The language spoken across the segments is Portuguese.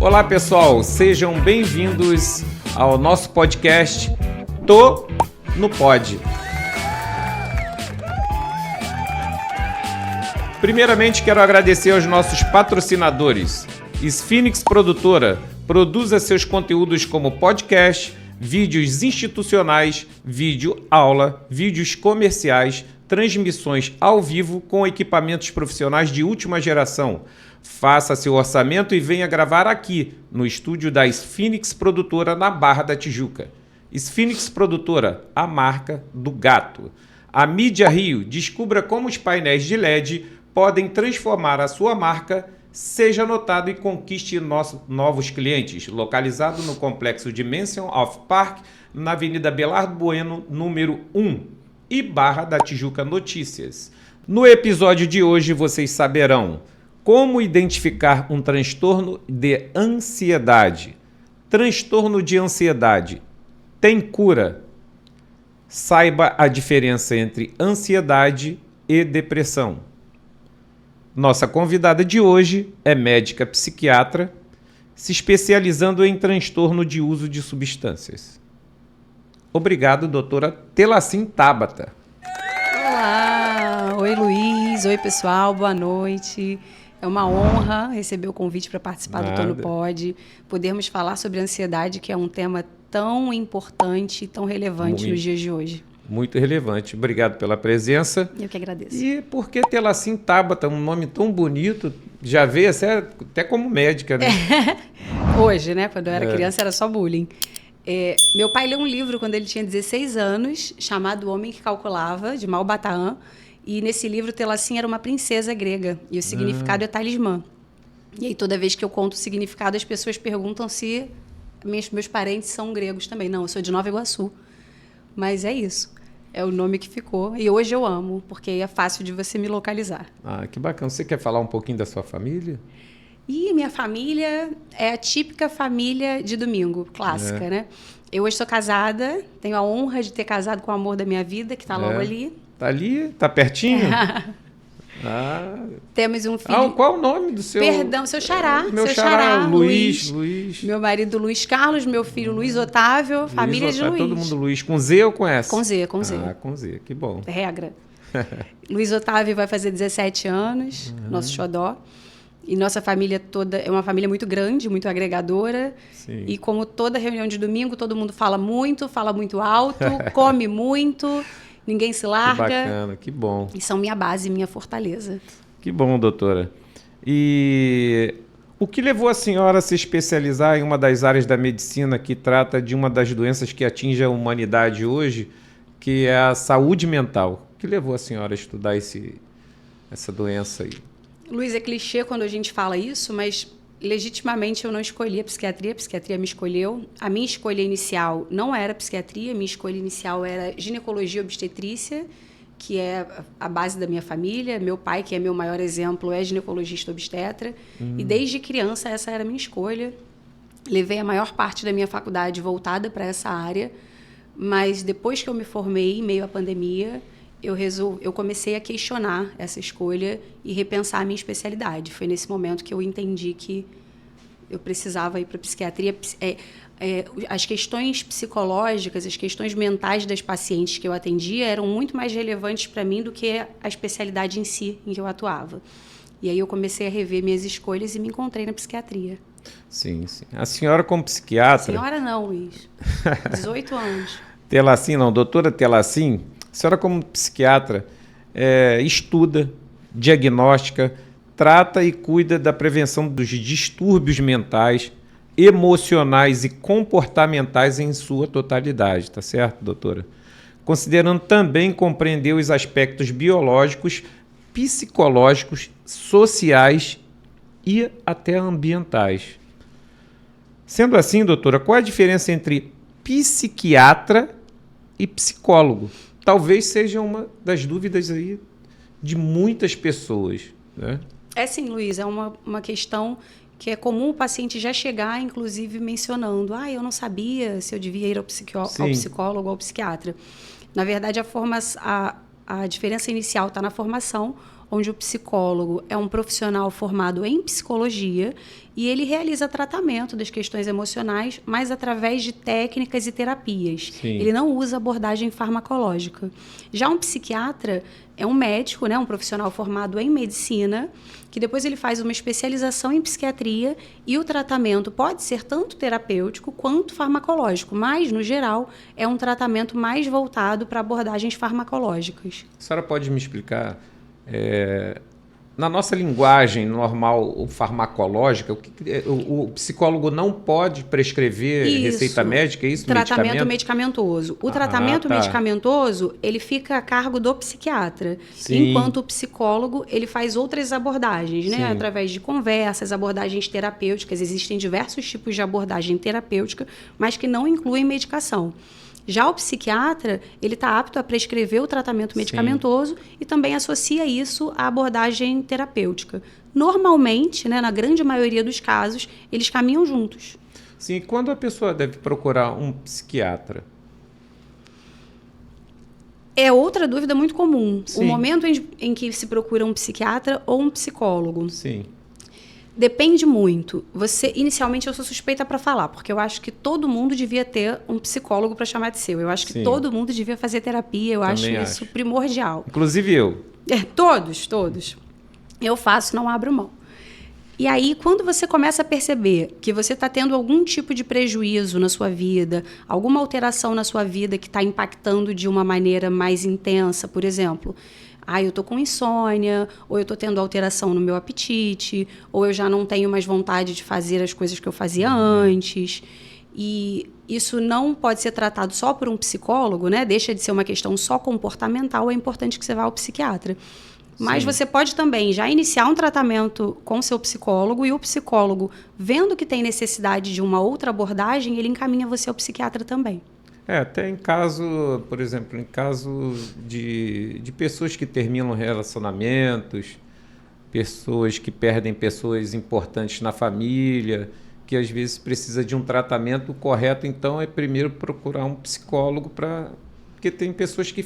Olá, pessoal, sejam bem-vindos ao nosso podcast Tô no Pod. Primeiramente, quero agradecer aos nossos patrocinadores. Sphinx Produtora, produza seus conteúdos como podcast, vídeos institucionais, vídeo aula, vídeos comerciais, transmissões ao vivo com equipamentos profissionais de última geração. Faça seu orçamento e venha gravar aqui, no estúdio da Sphinx Produtora, na Barra da Tijuca. Sphinx Produtora, a marca do gato. A Mídia Rio, descubra como os painéis de LED podem transformar a sua marca. Seja notado e conquiste novos clientes. Localizado no complexo Dimension of Park, na Avenida Belardo Bueno, número 1. E Barra da Tijuca Notícias. No episódio de hoje vocês saberão como identificar um transtorno de ansiedade. Transtorno de ansiedade tem cura? Saiba a diferença entre ansiedade e depressão. Nossa convidada de hoje é médica psiquiatra, se especializando em transtorno de uso de substâncias. Obrigado, doutora Telacim Tabata. Olá! Oi, Luiz. Oi, pessoal. Boa noite. É uma honra receber o convite para participar do Tô no Pod. Podermos falar sobre ansiedade, que é um tema tão importante e tão relevante nos dias de hoje. Muito relevante. Obrigado pela presença. Eu que agradeço. E por que Telacim Tabata, um nome tão bonito, já veio até como médica, né? Hoje, né? Quando eu era criança era só bullying. Meu pai leu um livro quando ele tinha 16 anos, chamado O Homem que Calculava, de Malbataan. E nesse livro, Telacim era uma princesa grega. E o significado é talismã. E aí, toda vez que eu conto o significado, as pessoas perguntam se meus parentes são gregos também. Não, eu sou de Nova Iguaçu. Mas é isso. É o nome que ficou. E hoje eu amo, porque é fácil de você me localizar. Ah, que bacana. Você quer falar um pouquinho da sua família? E minha família é a típica família de domingo, clássica, né? Eu hoje sou casada, tenho a honra de ter casado com o amor da minha vida, que está logo ali. Tá ali? Tá pertinho? Temos um filho. Qual o nome do seu... Perdão, seu xará. Meu seu xará, Luiz. Meu marido Luiz Carlos, meu filho Luiz Otávio, família de Luiz. Todo mundo Luiz. Com Z ou com S? Com Z, com Z. Ah, com Z, que bom. Regra. Luiz Otávio vai fazer 17 anos, nosso xodó. E nossa família toda é uma família muito grande, muito agregadora. Sim. E como toda reunião de domingo, todo mundo fala muito alto, come muito... Ninguém se larga. Que bacana, que bom. E são minha base, minha fortaleza. Que bom, doutora. E o que levou a senhora a se especializar em uma das áreas da medicina que trata de uma das doenças que atinge a humanidade hoje, que é a saúde mental? O que levou a senhora a estudar essa doença aí? Luiz, é clichê quando a gente fala isso, mas legitimamente eu não escolhi a psiquiatria me escolheu. A minha escolha inicial não era psiquiatria, a minha escolha inicial era ginecologia e obstetrícia, que é a base da minha família. Meu pai, que é meu maior exemplo, é ginecologista obstetra. E desde criança essa era a minha escolha. Levei a maior parte da minha faculdade voltada para essa área, mas depois que eu me formei, em meio à pandemia, eu comecei a questionar essa escolha e repensar a minha especialidade. Foi nesse momento que eu entendi que eu precisava ir para a psiquiatria. As questões psicológicas, as questões mentais das pacientes que eu atendia eram muito mais relevantes para mim do que a especialidade em si, em que eu atuava. E aí eu comecei a rever minhas escolhas e me encontrei na psiquiatria. Sim, sim. A senhora como psiquiatra... Senhora não, Luiz. 18 anos. Telacim não, doutora Telacim... A senhora, como psiquiatra, estuda, diagnostica, trata e cuida da prevenção dos distúrbios mentais, emocionais e comportamentais em sua totalidade, tá certo, doutora? Considerando também compreender os aspectos biológicos, psicológicos, sociais e até ambientais. Sendo assim, doutora, qual a diferença entre psiquiatra e psicólogo? Talvez seja uma das dúvidas aí de muitas pessoas, né? É sim, Luiz, é uma questão que é comum o paciente já chegar, inclusive, mencionando: eu não sabia se eu devia ir ao psicólogo ou ao psiquiatra. Na verdade, a diferença inicial está na formação, onde o psicólogo é um profissional formado em psicologia e ele realiza tratamento das questões emocionais, mas através de técnicas e terapias. Sim. Ele não usa abordagem farmacológica. Já um psiquiatra é um médico, né, um profissional formado em medicina, que depois ele faz uma especialização em psiquiatria e o tratamento pode ser tanto terapêutico quanto farmacológico, mas, no geral, é um tratamento mais voltado para abordagens farmacológicas. A senhora pode me explicar, na nossa linguagem normal farmacológica, o psicólogo não pode prescrever receita médica, é isso? Tratamento medicamentoso. O tratamento medicamentoso, ele fica a cargo do psiquiatra, Sim. enquanto o psicólogo, ele faz outras abordagens, né? Através de conversas, abordagens terapêuticas. Existem diversos tipos de abordagem terapêutica, mas que não incluem medicação. Já o psiquiatra, ele está apto a prescrever o tratamento medicamentoso e também associa isso à abordagem terapêutica. Normalmente, né, na grande maioria dos casos, eles caminham juntos. Sim, quando a pessoa deve procurar um psiquiatra? É outra dúvida muito comum. Sim. O momento em que se procura um psiquiatra ou um psicólogo. Sim. Depende muito. Inicialmente, eu sou suspeita para falar, porque eu acho que todo mundo devia ter um psicólogo para chamar de seu. Eu acho que todo mundo devia fazer terapia. Eu acho isso primordial. Inclusive eu. Todos. Eu faço, não abro mão. E aí, quando você começa a perceber que você está tendo algum tipo de prejuízo na sua vida, alguma alteração na sua vida que está impactando de uma maneira mais intensa, por exemplo, eu estou com insônia, ou eu estou tendo alteração no meu apetite, ou eu já não tenho mais vontade de fazer as coisas que eu fazia antes. E isso não pode ser tratado só por um psicólogo, né? Deixa de ser uma questão só comportamental, é importante que você vá ao psiquiatra. Mas você pode também já iniciar um tratamento com seu psicólogo e o psicólogo, vendo que tem necessidade de uma outra abordagem, ele encaminha você ao psiquiatra também. Até em caso, por exemplo, em caso de pessoas que terminam relacionamentos, pessoas que perdem pessoas importantes na família, que às vezes precisa de um tratamento correto, então é primeiro procurar um psicólogo porque tem pessoas que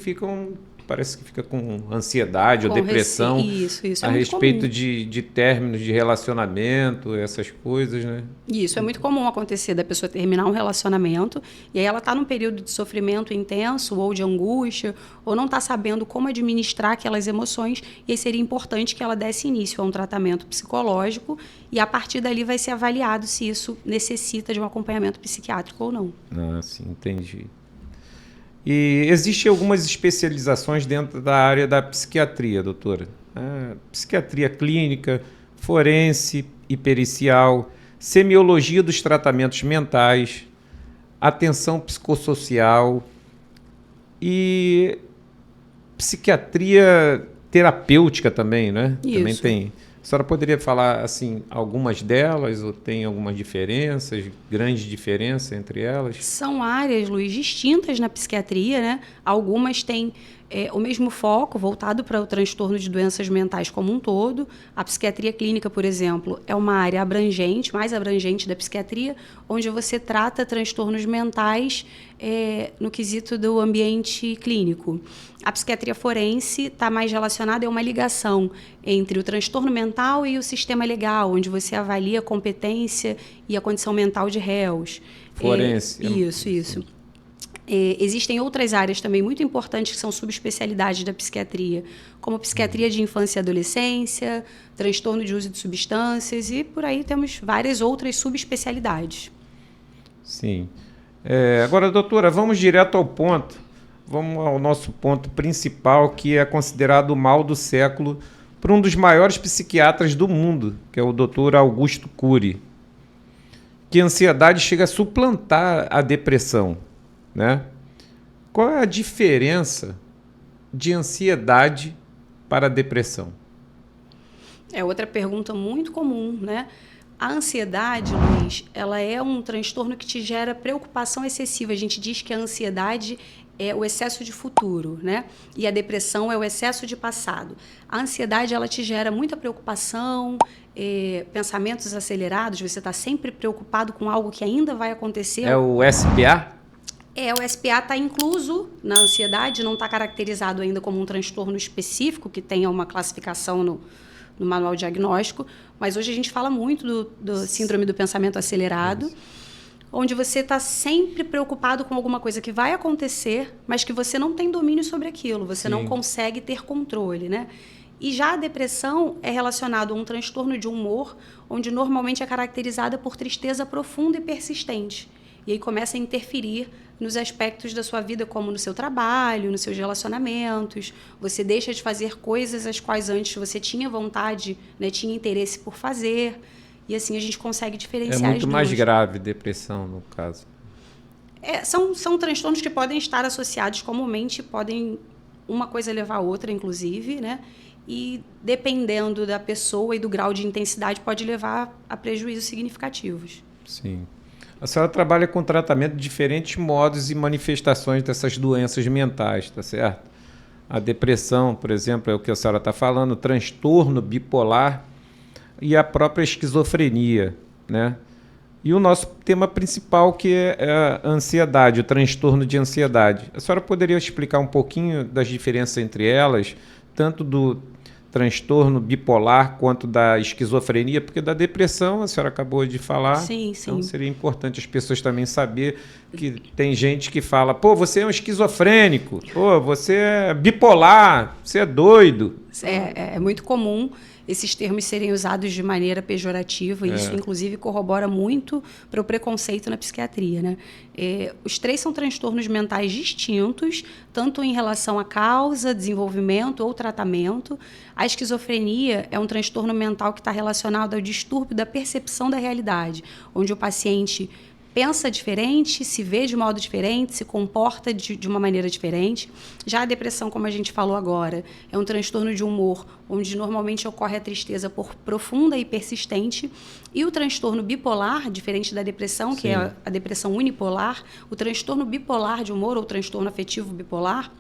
parece que fica com ansiedade ou depressão isso a respeito de términos de relacionamento, essas coisas, né? Isso, é muito comum acontecer da pessoa terminar um relacionamento e aí ela está num período de sofrimento intenso ou de angústia ou não está sabendo como administrar aquelas emoções e aí seria importante que ela desse início a um tratamento psicológico e a partir dali vai ser avaliado se isso necessita de um acompanhamento psiquiátrico ou não. Sim, entendi. E existem algumas especializações dentro da área da psiquiatria, doutora. Psiquiatria clínica, forense e pericial, semiologia dos tratamentos mentais, atenção psicossocial e psiquiatria terapêutica também, né? Isso. Também tem. A senhora poderia falar assim algumas delas ou tem algumas diferenças, grande diferença entre elas? São áreas, Luiz, distintas na psiquiatria, né? Algumas têm o mesmo foco voltado para o transtorno de doenças mentais como um todo. A psiquiatria clínica, por exemplo, é uma área abrangente, mais abrangente da psiquiatria, onde você trata transtornos mentais no quesito do ambiente clínico. A psiquiatria forense está mais relacionada a uma ligação entre o transtorno mental e o sistema legal, onde você avalia a competência e a condição mental de réus. Forense. Isso. Existem outras áreas também muito importantes que são subespecialidades da psiquiatria, como psiquiatria de infância e adolescência, transtorno de uso de substâncias e por aí temos várias outras subespecialidades. Sim. Agora, doutora, vamos direto ao ponto. Vamos ao nosso ponto principal, que é considerado o mal do século por um dos maiores psiquiatras do mundo, que é o Dr. Augusto Cury, que a ansiedade chega a suplantar a depressão, né? Qual é a diferença de ansiedade para a depressão? É outra pergunta muito comum, né? A ansiedade, Luiz, ela é um transtorno que te gera preocupação excessiva. A gente diz que a ansiedade é o excesso de futuro, né? E a depressão é o excesso de passado. A ansiedade, ela te gera muita preocupação, pensamentos acelerados, você está sempre preocupado com algo que ainda vai acontecer. É o SPA? O SPA está incluso na ansiedade, não está caracterizado ainda como um transtorno específico que tenha uma classificação no manual diagnóstico, mas hoje a gente fala muito do síndrome do pensamento acelerado, onde você está sempre preocupado com alguma coisa que vai acontecer, mas que você não tem domínio sobre aquilo, você não consegue ter controle, né? E já a depressão é relacionada a um transtorno de humor, onde normalmente é caracterizada por tristeza profunda e persistente. E aí começa a interferir nos aspectos da sua vida, como no seu trabalho, nos seus relacionamentos. Você deixa de fazer coisas as quais antes você tinha vontade, né, tinha interesse por fazer. E assim a gente consegue diferenciar as duas. É muito mais grave depressão, no caso. São transtornos que podem estar associados comumente, podem uma coisa levar a outra, inclusive, né? E dependendo da pessoa e do grau de intensidade, pode levar a prejuízos significativos. Sim. A senhora trabalha com tratamento de diferentes modos e manifestações dessas doenças mentais, tá certo? A depressão, por exemplo, é o que a senhora está falando, o transtorno bipolar e a própria esquizofrenia, né? E o nosso tema principal, que é a ansiedade, o transtorno de ansiedade. A senhora poderia explicar um pouquinho das diferenças entre elas, tanto do transtorno bipolar quanto da esquizofrenia, porque da depressão a senhora acabou de falar. Sim. Então seria importante as pessoas também saber que tem gente que fala, pô, você é um esquizofrênico, pô, você é bipolar, você é doido. É muito comum esses termos serem usados de maneira pejorativa, e isso, inclusive, corrobora muito para o preconceito na psiquiatria, né? Os três são transtornos mentais distintos, tanto em relação à causa, desenvolvimento ou tratamento. A esquizofrenia é um transtorno mental que está relacionado ao distúrbio da percepção da realidade, onde o paciente pensa diferente, se vê de modo diferente, se comporta de uma maneira diferente. Já a depressão, como a gente falou agora, é um transtorno de humor, onde normalmente ocorre a tristeza profunda e persistente. E o transtorno bipolar, diferente da depressão, que é a depressão unipolar, o transtorno bipolar de humor, ou transtorno afetivo bipolar,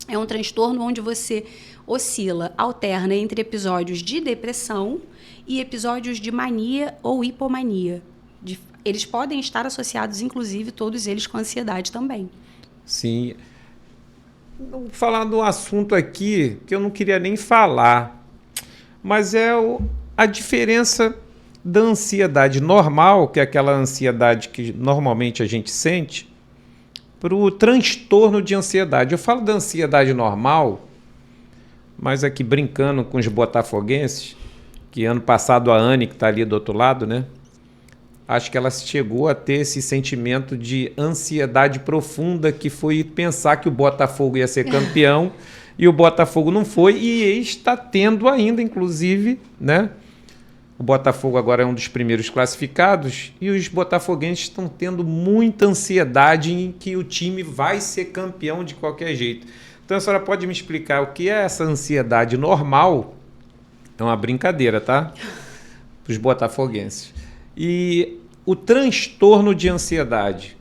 é um transtorno onde você oscila, alterna entre episódios de depressão e episódios de mania ou hipomania. Eles podem estar associados, inclusive, todos eles com ansiedade também. Sim. Vou falar de um assunto aqui que eu não queria nem falar, mas é a diferença da ansiedade normal, que é aquela ansiedade que normalmente a gente sente, para o transtorno de ansiedade. Eu falo da ansiedade normal, mas aqui brincando com os botafoguenses, que ano passado a Anne, que está ali do outro lado, né? Acho que ela chegou a ter esse sentimento de ansiedade profunda, que foi pensar que o Botafogo ia ser campeão e o Botafogo não foi, e está tendo ainda, inclusive, né? O Botafogo agora é um dos primeiros classificados e os botafoguenses estão tendo muita ansiedade em que o time vai ser campeão de qualquer jeito. Então a senhora pode me explicar o que é essa ansiedade normal? É uma brincadeira, tá? Para os botafoguenses. E o transtorno de ansiedade.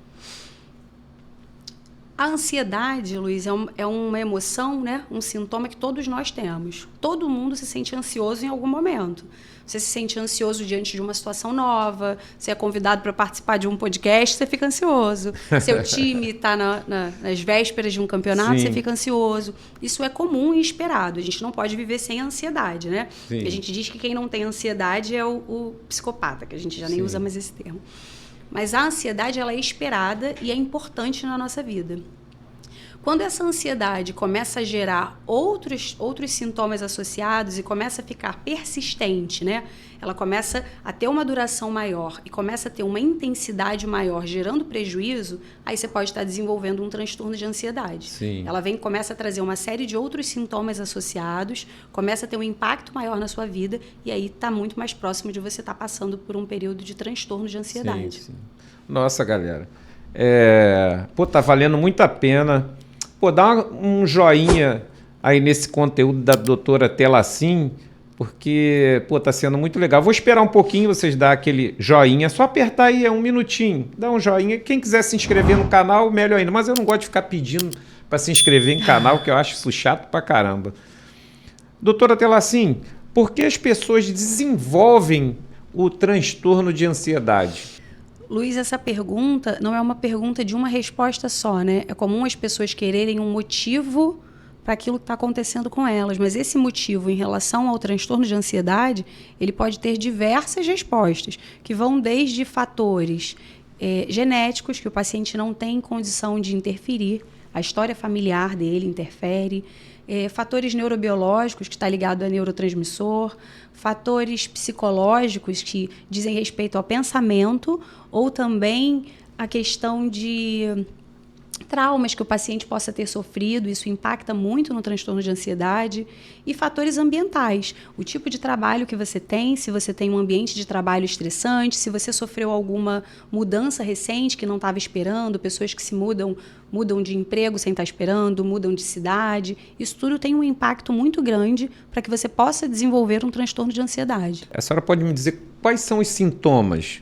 A ansiedade, Luiz, é uma emoção, né? Um sintoma que todos nós temos. Todo mundo se sente ansioso em algum momento. Você se sente ansioso diante de uma situação nova, você é convidado para participar de um podcast, você fica ansioso. Seu time está nas vésperas de um campeonato, Você fica ansioso. Isso é comum e esperado. A gente não pode viver sem ansiedade, né? A gente diz que quem não tem ansiedade é o psicopata, que a gente já nem usa mais esse termo. Mas a ansiedade, ela é esperada e é importante na nossa vida. Quando essa ansiedade começa a gerar outros sintomas associados e começa a ficar persistente, né? Ela começa a ter uma duração maior e começa a ter uma intensidade maior, gerando prejuízo, aí você pode estar desenvolvendo um transtorno de ansiedade. Ela começa a trazer uma série de outros sintomas associados, começa a ter um impacto maior na sua vida e aí está muito mais próximo de você estar passando por um período de transtorno de ansiedade. Nossa, galera. Tá valendo muito a pena. Dá um joinha aí nesse conteúdo da doutora Telacin, porque, tá sendo muito legal. Vou esperar um pouquinho vocês dar aquele joinha, só apertar aí, é um minutinho, dá um joinha. Quem quiser se inscrever no canal, melhor ainda, mas eu não gosto de ficar pedindo para se inscrever em canal, que eu acho isso chato pra caramba. Doutora Telacin, por que as pessoas desenvolvem o transtorno de ansiedade? Luiz, essa pergunta não é uma pergunta de uma resposta só, né? É comum as pessoas quererem um motivo para aquilo que está acontecendo com elas, mas esse motivo em relação ao transtorno de ansiedade, ele pode ter diversas respostas, que vão desde fatores genéticos, que o paciente não tem condição de interferir, a história familiar dele interfere, fatores neurobiológicos, que está ligado a neurotransmissor, fatores psicológicos que dizem respeito ao pensamento, ou também a questão de traumas que o paciente possa ter sofrido, isso impacta muito no transtorno de ansiedade, e fatores ambientais, o tipo de trabalho que você tem, se você tem um ambiente de trabalho estressante, se você sofreu alguma mudança recente que não estava esperando, pessoas que se mudam de emprego sem estar esperando, mudam de cidade, isso tudo tem um impacto muito grande para que você possa desenvolver um transtorno de ansiedade. A senhora pode me dizer quais são os sintomas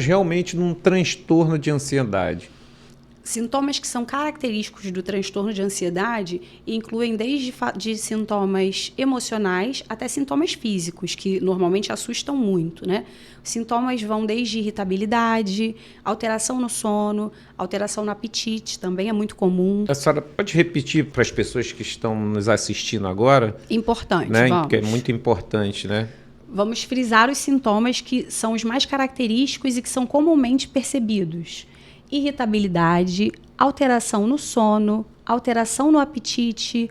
realmente num transtorno de ansiedade? Sintomas que são característicos do transtorno de ansiedade incluem desde de sintomas emocionais até sintomas físicos, que normalmente assustam muito, né? Os sintomas vão desde irritabilidade, alteração no sono, alteração no apetite, também é muito comum. A senhora pode repetir para as pessoas que estão nos assistindo agora? Importante, né? vamos. Porque é muito importante, né? Vamos frisar os sintomas que são os mais característicos e que são comumente percebidos. Irritabilidade, alteração no sono, alteração no apetite,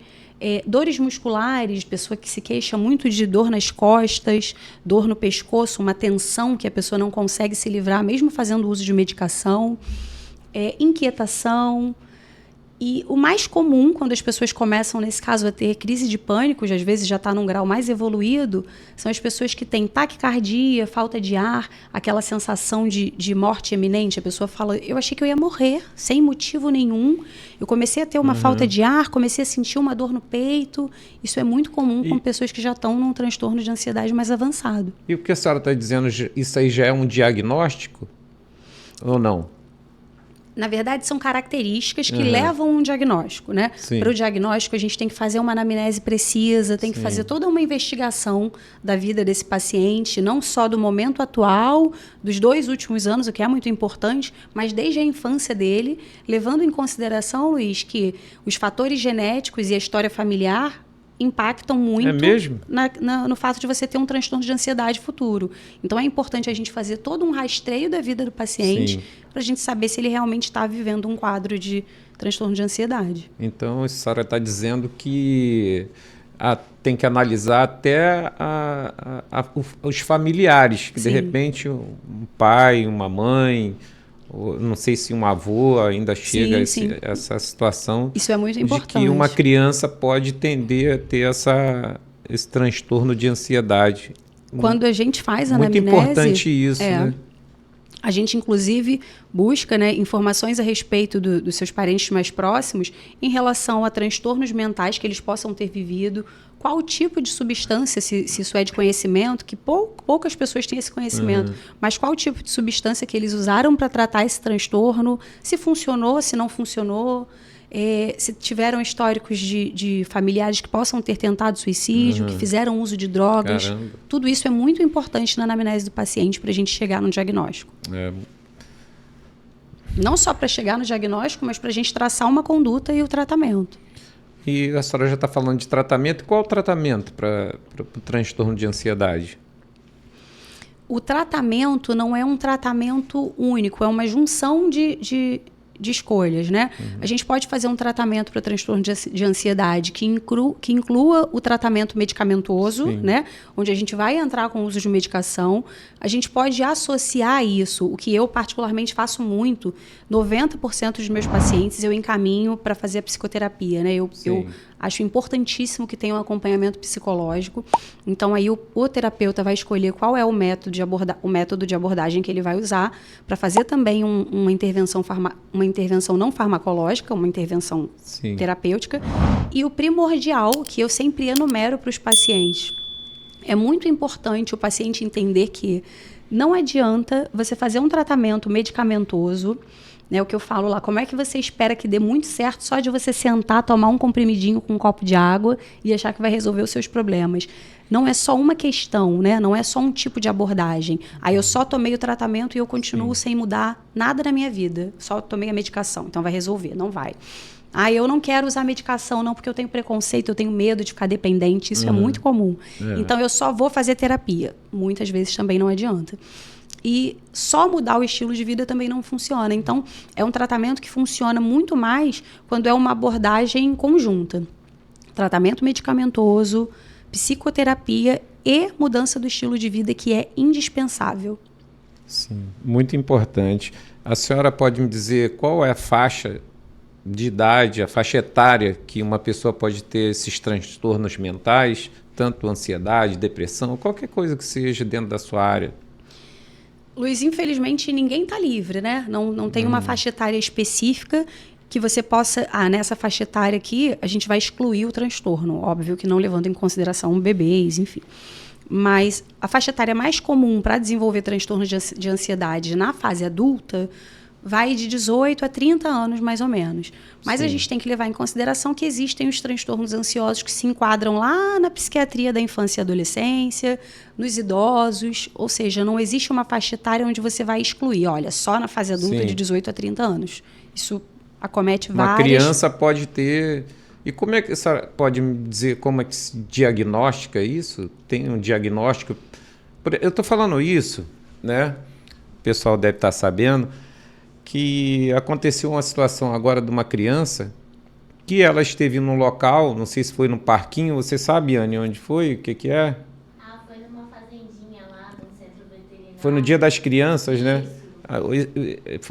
dores musculares, pessoa que se queixa muito de dor nas costas, dor no pescoço, uma tensão que a pessoa não consegue se livrar, mesmo fazendo uso de medicação, inquietação. E o mais comum, quando as pessoas começam, nesse caso, a ter crise de pânico, às vezes já está num grau mais evoluído, são as pessoas que têm taquicardia, falta de ar, aquela sensação de morte iminente. A pessoa fala, eu achei que eu ia morrer, sem motivo nenhum. Eu comecei a ter uma falta de ar, comecei a sentir uma dor no peito. Isso é muito comum com pessoas que já estão num transtorno de ansiedade mais avançado. E o que a senhora está dizendo, isso aí já é um diagnóstico ou não? Na verdade, são características que levam a um diagnóstico, né? Para o diagnóstico, a gente tem que fazer uma anamnese precisa, tem que fazer toda uma investigação da vida desse paciente, não só do momento atual, dos 2 últimos anos, o que é muito importante, mas desde a infância dele, levando em consideração, Luiz, que os fatores genéticos e a história familiar impactam muito no fato de você ter um transtorno de ansiedade futuro. Então, é importante a gente fazer todo um rastreio da vida do paciente para a gente saber se ele realmente está vivendo um quadro de transtorno de ansiedade. Então, a senhora está dizendo que tem que analisar até os familiares, que de repente um pai, uma mãe, não sei se um avô ainda chega a essa situação. Isso é muito importante. De que uma criança pode tender a ter esse transtorno de ansiedade. Quando a gente faz a anamnese... Muito importante isso, né? A gente, inclusive, busca, né, informações a respeito dos seus parentes mais próximos em relação a transtornos mentais que eles possam ter vivido, qual tipo de substância, se isso é de conhecimento, que poucas pessoas têm esse conhecimento, mas qual tipo de substância que eles usaram para tratar esse transtorno, se funcionou, se não funcionou, se tiveram históricos de familiares que possam ter tentado suicídio, que fizeram uso de drogas. Caramba. Tudo isso é muito importante na anamnese do paciente para a gente chegar no diagnóstico. Não só para chegar no diagnóstico, mas para a gente traçar uma conduta e o tratamento. E a senhora já está falando de tratamento. Qual é o tratamento para o transtorno de ansiedade? O tratamento não é um tratamento único, é uma junção de escolhas, né? A gente pode fazer um tratamento para transtorno de ansiedade que inclua o tratamento medicamentoso, né? Onde a gente vai entrar com o uso de medicação. A gente pode associar isso, o que eu particularmente faço muito. 90% dos meus pacientes eu encaminho para fazer a psicoterapia, né? Eu acho importantíssimo que tenha um acompanhamento psicológico. Então, aí o terapeuta vai escolher qual é o método de abordagem que ele vai usar para fazer também uma intervenção não farmacológica, uma intervenção terapêutica. E o primordial, que eu sempre enumero para os pacientes, é muito importante o paciente entender que não adianta você fazer um tratamento medicamentoso, né, o que eu falo lá, como é que você espera que dê muito certo só de você sentar, tomar um comprimidinho com um copo de água e achar que vai resolver os seus problemas? não é só uma questão, né? Não é só um tipo de abordagem. Aí eu só tomei o tratamento e eu continuo sem mudar nada na minha vida. Só tomei a medicação, então vai resolver. Não vai. Eu não quero usar medicação, não, porque eu tenho preconceito, eu tenho medo de ficar dependente. Isso é muito comum. Então, eu só vou fazer terapia. Muitas vezes também não adianta. E só mudar o estilo de vida também não funciona. Então, é um tratamento que funciona muito mais quando é uma abordagem conjunta. Tratamento medicamentoso, psicoterapia e mudança do estilo de vida, que é indispensável. Sim, muito importante. A senhora pode me dizer qual é a faixa de idade, a faixa etária que uma pessoa pode ter esses transtornos mentais, tanto ansiedade, depressão, qualquer coisa que seja dentro da sua área? Luiz, infelizmente ninguém está livre, né? Não tem uma faixa etária específica que você possa... nessa faixa etária aqui, a gente vai excluir o transtorno. Óbvio que não levando em consideração bebês, enfim. Mas a faixa etária mais comum para desenvolver transtornos de ansiedade na fase adulta vai de 18 a 30 anos, mais ou menos. Mas a gente tem que levar em consideração que existem os transtornos ansiosos que se enquadram lá na psiquiatria da infância e adolescência, nos idosos, ou seja, não existe uma faixa etária onde você vai excluir, olha, só na fase adulta de 18 a 30 anos. Isso acomete várias... Uma criança pode ter... E como é que você pode me dizer como é que se diagnostica isso? Tem um diagnóstico? Eu estou falando isso, né? O pessoal deve estar sabendo que aconteceu uma situação agora de uma criança que ela esteve num local, não sei se foi num parquinho, você sabe, Anne, onde foi? O que é? Foi numa fazendinha lá no centro veterinário. Foi no Dia das Crianças, né?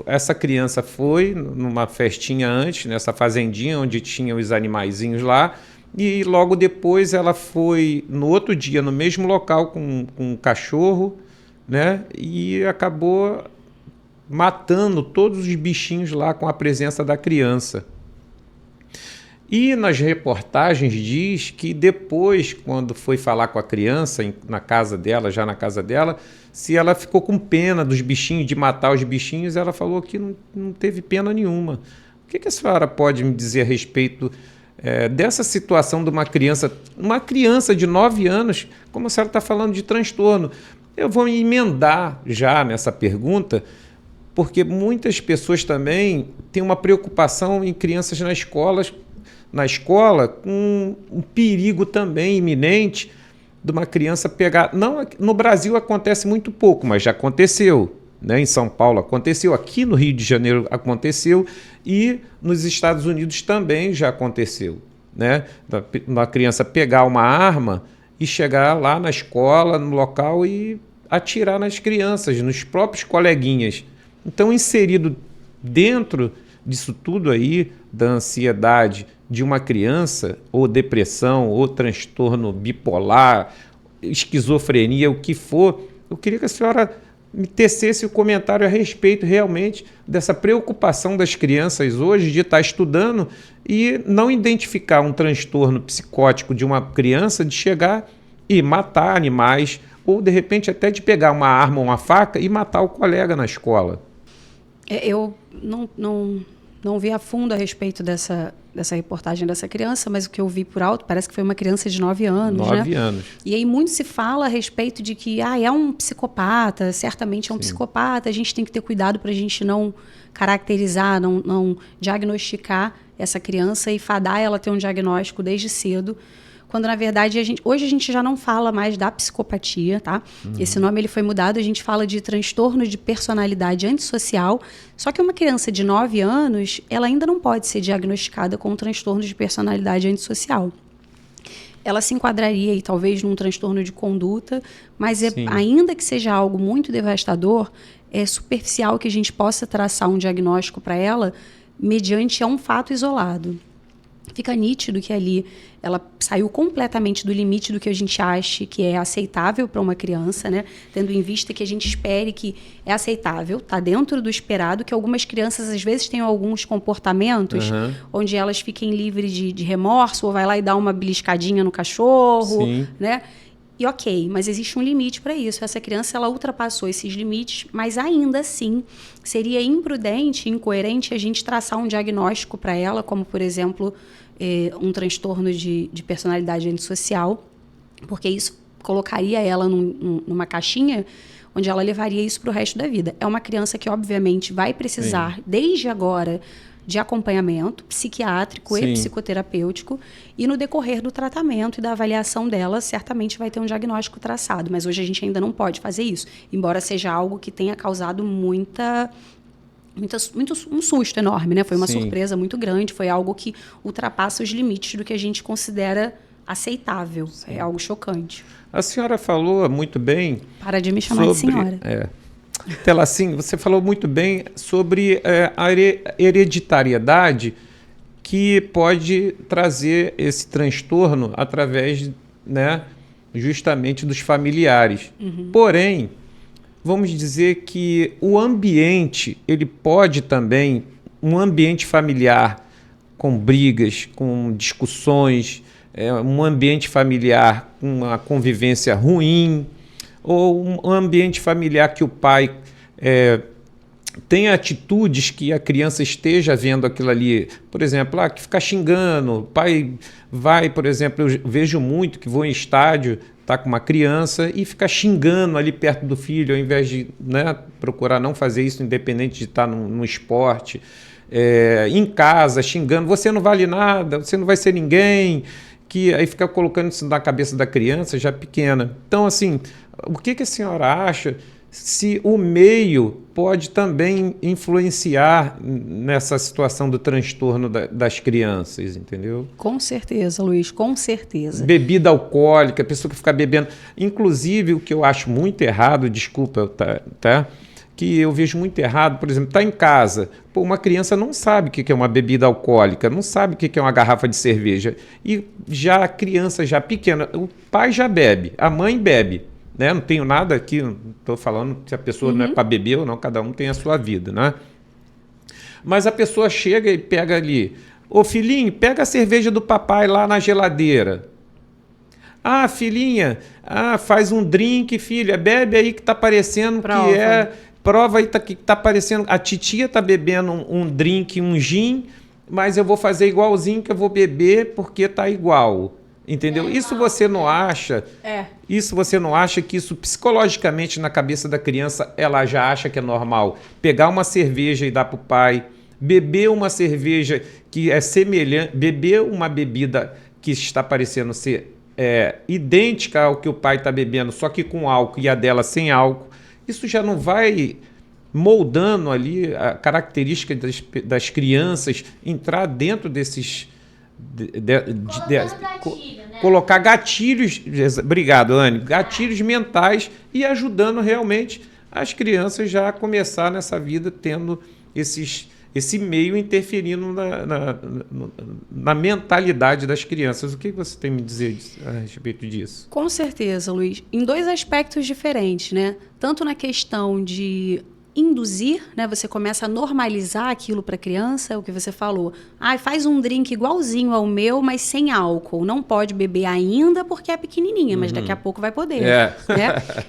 Essa criança foi numa festinha antes, nessa fazendinha onde tinham os animaizinhos lá, e logo depois ela foi no outro dia no mesmo local com um cachorro, né? E acabou matando todos os bichinhos lá com a presença da criança. E nas reportagens diz que depois, quando foi falar com a criança na casa dela, já na casa dela, se ela ficou com pena dos bichinhos, de matar os bichinhos, ela falou que não teve pena nenhuma. O que a senhora pode me dizer a respeito dessa situação de uma criança de 9 anos, como a senhora está falando de transtorno? Eu vou emendar já nessa pergunta, porque muitas pessoas também têm uma preocupação em crianças na escola com um perigo também iminente de uma criança pegar... Não, no Brasil acontece muito pouco, mas já aconteceu, né? Em São Paulo aconteceu, aqui no Rio de Janeiro aconteceu e nos Estados Unidos também já aconteceu, né? Uma criança pegar uma arma e chegar lá na escola, no local e atirar nas crianças, nos próprios coleguinhas. Então, inserido dentro disso tudo aí, da ansiedade de uma criança, ou depressão, ou transtorno bipolar, esquizofrenia, o que for, eu queria que a senhora me tecesse o comentário a respeito realmente dessa preocupação das crianças hoje de estar estudando e não identificar um transtorno psicótico de uma criança de chegar e matar animais, ou de repente até de pegar uma arma ou uma faca e matar o colega na escola. Eu não vi a fundo a respeito dessa reportagem dessa criança, mas o que eu vi por alto parece que foi uma criança de 9 anos. 9 anos. E aí muito se fala a respeito de que é um psicopata, certamente é um psicopata, a gente tem que ter cuidado para a gente não caracterizar, não diagnosticar essa criança e fadar ela a ter um diagnóstico desde cedo, quando na verdade hoje a gente já não fala mais da psicopatia, tá? Esse nome ele foi mudado, a gente fala de transtorno de personalidade antissocial, só que uma criança de 9 anos, ela ainda não pode ser diagnosticada com um transtorno de personalidade antissocial. Ela se enquadraria aí, talvez num transtorno de conduta, mas ainda que seja algo muito devastador, é superficial que a gente possa traçar um diagnóstico para ela mediante um fato isolado. Fica nítido que ali ela saiu completamente do limite do que a gente acha que é aceitável para uma criança, né? Tendo em vista que a gente espere que é aceitável, está dentro do esperado, que algumas crianças às vezes têm alguns comportamentos onde elas fiquem livres de remorso, ou vai lá e dá uma beliscadinha no cachorro, né? E ok, mas existe um limite para isso. Essa criança, ela ultrapassou esses limites, mas ainda assim seria imprudente, incoerente a gente traçar um diagnóstico para ela, como, por exemplo, um transtorno de personalidade antissocial, porque isso colocaria ela numa caixinha onde ela levaria isso para o resto da vida. É uma criança que, obviamente, vai precisar, desde agora, de acompanhamento psiquiátrico e psicoterapêutico, e no decorrer do tratamento e da avaliação dela, certamente vai ter um diagnóstico traçado, mas hoje a gente ainda não pode fazer isso, embora seja algo que tenha causado um susto enorme, né? Foi uma surpresa muito grande, foi algo que ultrapassa os limites do que a gente considera aceitável, é algo chocante. A senhora falou muito bem... Para de me chamar de senhora. Telacim, você falou muito bem sobre a hereditariedade que pode trazer esse transtorno através, né, justamente dos familiares. Porém, vamos dizer que o ambiente, ele pode também, um ambiente familiar com brigas, com discussões, um ambiente familiar com uma convivência ruim, ou um ambiente familiar que o pai tem atitudes que a criança esteja vendo aquilo ali. Por exemplo, que fica xingando, o pai vai, por exemplo, eu vejo muito que vou em estádio, tá com uma criança e fica xingando ali perto do filho, ao invés de, né, procurar não fazer isso, independente de estar no esporte, em casa, xingando, você não vale nada, você não vai ser ninguém, que aí fica colocando isso na cabeça da criança já pequena. Então, assim, o que a senhora acha se o meio pode também influenciar nessa situação do transtorno das crianças, entendeu? Com certeza, Luiz, com certeza. Bebida alcoólica, a pessoa que fica bebendo. Inclusive, o que eu acho muito errado, desculpa, tá? Que eu vejo muito errado, por exemplo, está em casa, uma criança não sabe o que é uma bebida alcoólica, não sabe o que é uma garrafa de cerveja. E já a criança, já pequena, o pai já bebe, a mãe bebe. Né? Não tenho nada aqui, não estou falando se a pessoa não é para beber ou não, cada um tem a sua vida, né? Mas a pessoa chega e pega ali, ô filhinho, pega a cerveja do papai lá na geladeira. Ah, filhinha, faz um drink, filha, bebe aí que tá parecendo que é... Prova aí que tá parecendo... A titia tá bebendo um drink, um gin, mas eu vou fazer igualzinho que eu vou beber porque tá igual. Entendeu? Isso você não acha? Isso você não acha que isso psicologicamente na cabeça da criança ela já acha que é normal? Pegar uma cerveja e dar para o pai, beber uma cerveja que é semelhante, beber uma bebida que está parecendo ser idêntica ao que o pai está bebendo, só que com álcool e a dela sem álcool, isso já não vai moldando ali a característica das crianças entrar dentro desses... Colocar gatilhos, obrigado, Anne, gatilhos mentais e ajudando realmente as crianças já a começar nessa vida tendo esse meio interferindo na mentalidade das crianças. O que você tem a me dizer a respeito disso? Com certeza, Luiz. Em dois aspectos diferentes, né? Tanto na questão de induzir, né? Você começa a normalizar aquilo para a criança, é o que você falou. Faz um drink igualzinho ao meu, mas sem álcool. Não pode beber ainda porque é pequenininha, mas daqui a pouco vai poder. Né?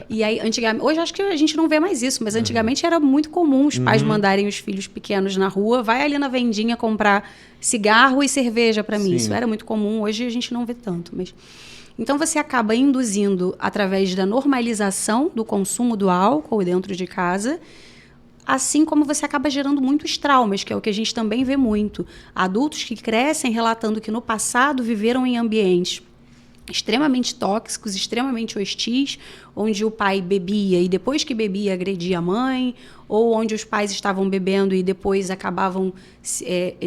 E aí, antigamente, hoje acho que a gente não vê mais isso, mas antigamente era muito comum os pais mandarem os filhos pequenos na rua, vai ali na vendinha comprar cigarro e cerveja para mim. Isso era muito comum, hoje a gente não vê tanto, mas... Então, você acaba induzindo através da normalização do consumo do álcool dentro de casa, assim como você acaba gerando muitos traumas, que é o que a gente também vê muito. Adultos que crescem relatando que no passado viveram em ambientes extremamente tóxicos, extremamente hostis, onde o pai bebia e depois que bebia agredia a mãe, ou onde os pais estavam bebendo e depois acabavam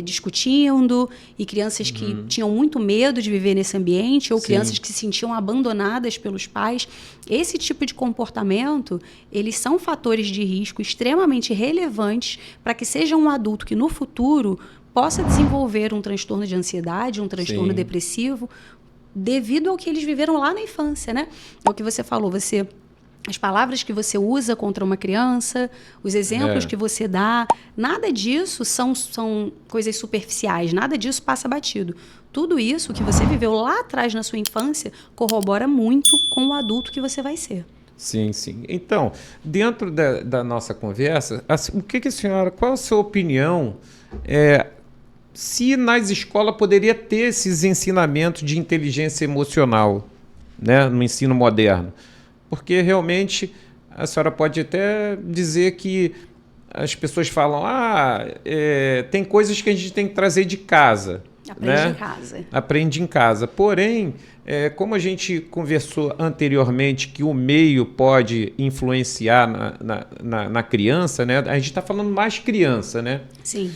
discutindo, e crianças que tinham muito medo de viver nesse ambiente, ou crianças que se sentiam abandonadas pelos pais. Esse tipo de comportamento, eles são fatores de risco extremamente relevantes para que seja um adulto que no futuro possa desenvolver um transtorno de ansiedade, um transtorno depressivo, devido ao que eles viveram lá na infância, né? É o que você falou, as palavras que você usa contra uma criança, os exemplos que você dá, nada disso são coisas superficiais, nada disso passa batido. Tudo isso que você viveu lá atrás na sua infância corrobora muito com o adulto que você vai ser. Sim, sim. Então, dentro da nossa conversa, qual a sua opinião se nas escolas poderia ter esses ensinamentos de inteligência emocional, né, no ensino moderno? Porque realmente a senhora pode até dizer que as pessoas falam, tem coisas que a gente tem que trazer de casa. Aprende em casa. Aprende em casa. Porém, como a gente conversou anteriormente que o meio pode influenciar na criança, né? A gente está falando mais criança, né? Sim.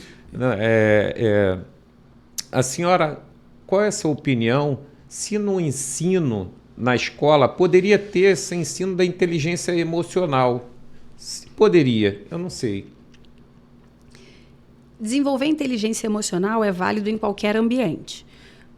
A senhora, qual é a sua opinião se no ensino, na escola, poderia ter esse ensino da inteligência emocional? Se poderia, eu não sei. Desenvolver inteligência emocional é válido em qualquer ambiente,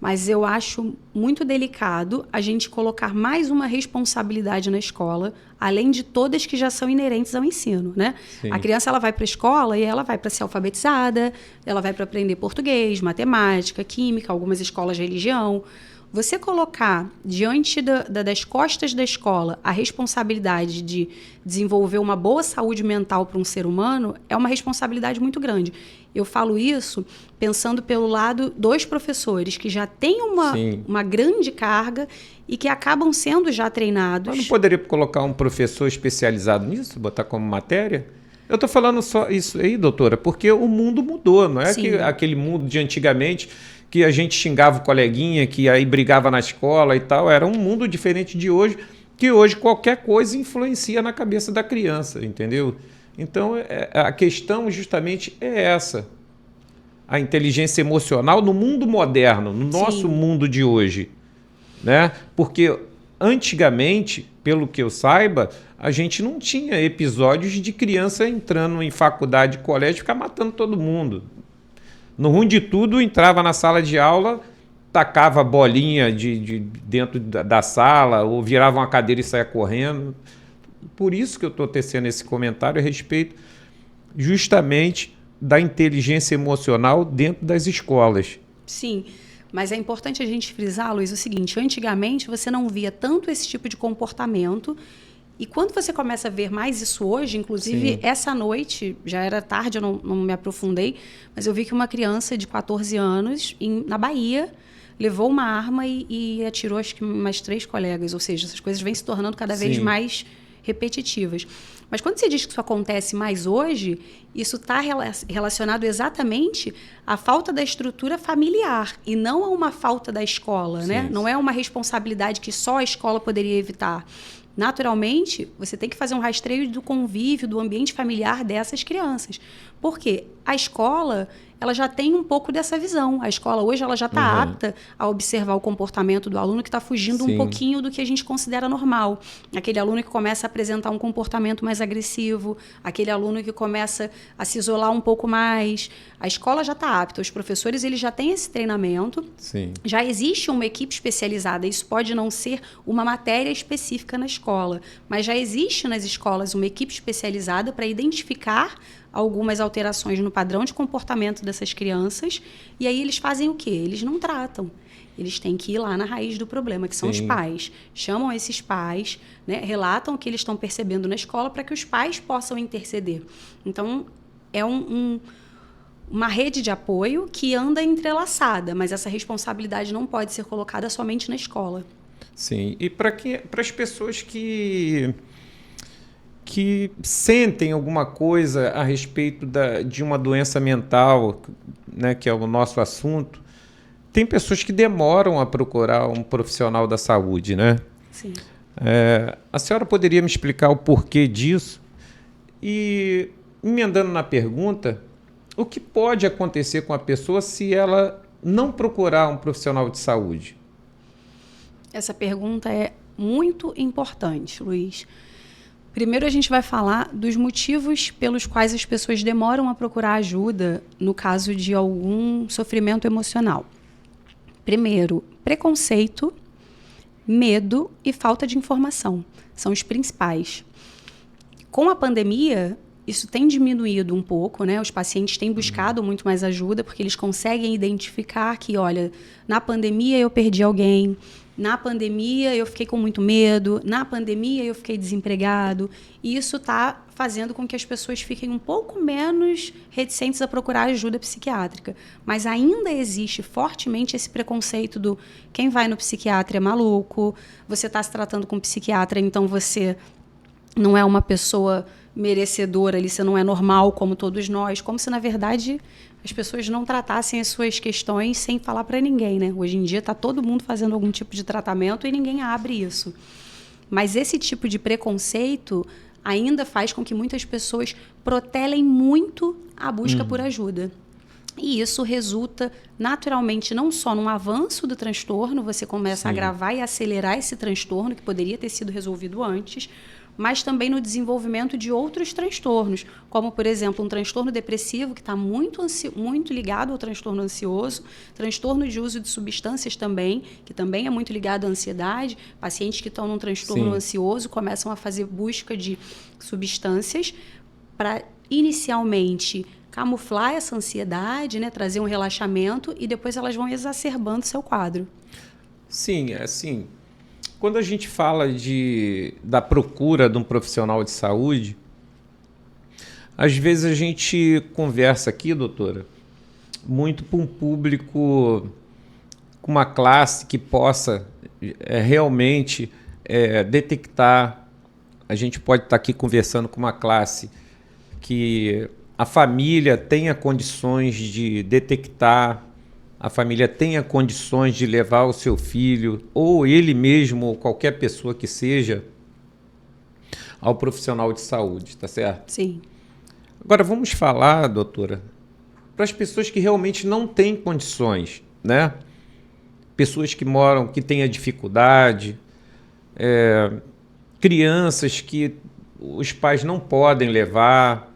mas eu acho muito delicado a gente colocar mais uma responsabilidade na escola, além de todas que já são inerentes ao ensino, né? Sim. A criança ela vai para a escola e ela vai para ser alfabetizada, ela vai para aprender português, matemática, química, algumas escolas de religião. Você colocar diante das costas da escola a responsabilidade de desenvolver uma boa saúde mental para um ser humano é uma responsabilidade muito grande. Eu falo isso pensando pelo lado dos professores, que já têm uma grande carga e que acabam sendo já treinados. Mas não poderia colocar um professor especializado nisso, botar como matéria? Eu estou falando só isso aí, doutora, porque o mundo mudou, não é aquele mundo de antigamente que a gente xingava o coleguinha, que aí brigava na escola e tal. Era um mundo diferente de hoje, que hoje qualquer coisa influencia na cabeça da criança, entendeu? Então, a questão justamente é essa. A inteligência emocional no mundo moderno, no nosso mundo de hoje, né? Porque antigamente, pelo que eu saiba, a gente não tinha episódios de criança entrando em faculdade, colégio e ficar matando todo mundo. No ruim de tudo, entrava na sala de aula, tacava bolinha de dentro da sala, ou virava uma cadeira e saia correndo. Por isso que eu estou tecendo esse comentário a respeito justamente da inteligência emocional dentro das escolas. Sim, mas é importante a gente frisar, Luiz, o seguinte: antigamente você não via tanto esse tipo de comportamento. E quando você começa a ver mais isso hoje, inclusive essa noite, já era tarde, eu não me aprofundei, mas eu vi que uma criança de 14 anos, na Bahia, levou uma arma e atirou, acho que mais 3 colegas. Ou seja, essas coisas vêm se tornando cada vez mais repetitivas. Mas quando você diz que isso acontece mais hoje, isso está relacionado exatamente à falta da estrutura familiar e não a uma falta da escola, né? Não é uma responsabilidade que só a escola poderia evitar. Naturalmente, você tem que fazer um rastreio do convívio, do ambiente familiar dessas crianças. Porque a escola, ela já tem um pouco dessa visão. A escola hoje ela já está apta a observar o comportamento do aluno que está fugindo um pouquinho do que a gente considera normal. Aquele aluno que começa a apresentar um comportamento mais agressivo, aquele aluno que começa a se isolar um pouco mais. A escola já está apta. Os professores eles já têm esse treinamento. Já existe uma equipe especializada. Isso pode não ser uma matéria específica na escola, mas já existe nas escolas uma equipe especializada para identificar algumas alterações no padrão de comportamento dessas crianças, e aí eles fazem o quê? Eles não tratam. Eles têm que ir lá na raiz do problema, que são os pais. Chamam esses pais, né, relatam o que eles estão percebendo na escola para que os pais possam interceder. Então, é uma rede de apoio que anda entrelaçada, mas essa responsabilidade não pode ser colocada somente na escola. Sim, e para as pessoas que sentem alguma coisa a respeito de uma doença mental, né, que é o nosso assunto, tem pessoas que demoram a procurar um profissional da saúde, né? Sim. A senhora poderia me explicar o porquê disso? E, emendando na pergunta, o que pode acontecer com a pessoa se ela não procurar um profissional de saúde? Essa pergunta é muito importante, Luiz. Primeiro, a gente vai falar dos motivos pelos quais as pessoas demoram a procurar ajuda no caso de algum sofrimento emocional. Primeiro, preconceito, medo e falta de informação. São os principais. Com a pandemia, Isso tem diminuído um pouco, né? Os pacientes têm buscado muito mais ajuda, porque eles conseguem identificar que, olha, na pandemia eu perdi alguém, na pandemia eu fiquei com muito medo, na pandemia eu fiquei desempregado. E isso está fazendo com que as pessoas fiquem um pouco menos reticentes a procurar ajuda psiquiátrica. Mas ainda existe fortemente esse preconceito do quem vai no psiquiatra é maluco, você está se tratando com um psiquiatra, então você não é uma pessoa merecedora ali, você não é normal como todos nós, como se, na verdade, as pessoas não tratassem as suas questões sem falar para ninguém, né? Hoje em dia está todo mundo fazendo algum tipo de tratamento e ninguém abre isso. Mas esse tipo de preconceito ainda faz com que muitas pessoas protelem muito a busca por ajuda. E isso resulta, naturalmente, não só num avanço do transtorno, você começa a agravar e acelerar esse transtorno, que poderia ter sido resolvido antes, mas também no desenvolvimento de outros transtornos, como, por exemplo, um transtorno depressivo, que está muito ligado ao transtorno ansioso, transtorno de uso de substâncias também, que também é muito ligado à ansiedade. Pacientes que estão num transtorno ansioso começam a fazer busca de substâncias para, inicialmente, camuflar essa ansiedade, né, trazer um relaxamento, e depois elas vão exacerbando seu quadro. Sim, assim, quando a gente fala da procura de um profissional de saúde, às vezes a gente conversa aqui, doutora, muito para um público, com uma classe que possa realmente detectar. A gente pode estar aqui conversando com uma classe que a família tenha condições de detectar, a família tenha condições de levar o seu filho, ou ele mesmo, ou qualquer pessoa que seja, ao profissional de saúde, tá certo? Sim. Agora, vamos falar, doutora, para as pessoas que realmente não têm condições, né? Pessoas que moram, que têm a dificuldade, crianças que os pais não podem levar.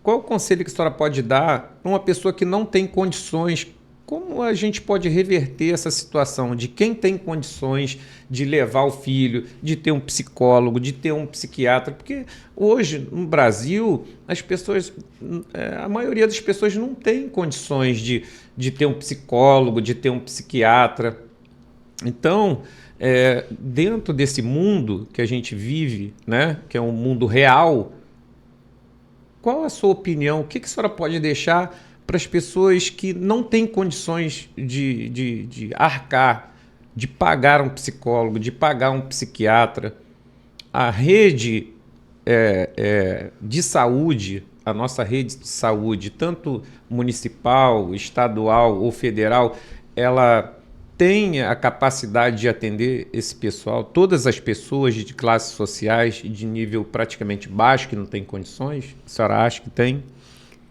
Qual o conselho que a senhora pode dar para uma pessoa que não tem condições? Como a gente pode reverter essa situação de quem tem condições de levar o filho, de ter um psicólogo, de ter um psiquiatra? Porque hoje, no Brasil, as pessoas, a maioria das pessoas não tem condições de ter um psicólogo, de ter um psiquiatra. Então, dentro desse mundo que a gente vive, né, que é um mundo real, qual a sua opinião? O que a senhora pode deixar para as pessoas que não têm condições de arcar, de pagar um psicólogo, de pagar um psiquiatra? A rede de saúde, a nossa rede de saúde, tanto municipal, estadual ou federal, ela tem a capacidade de atender esse pessoal, todas as pessoas de classes sociais de nível praticamente baixo que não têm condições? A senhora acha que tem?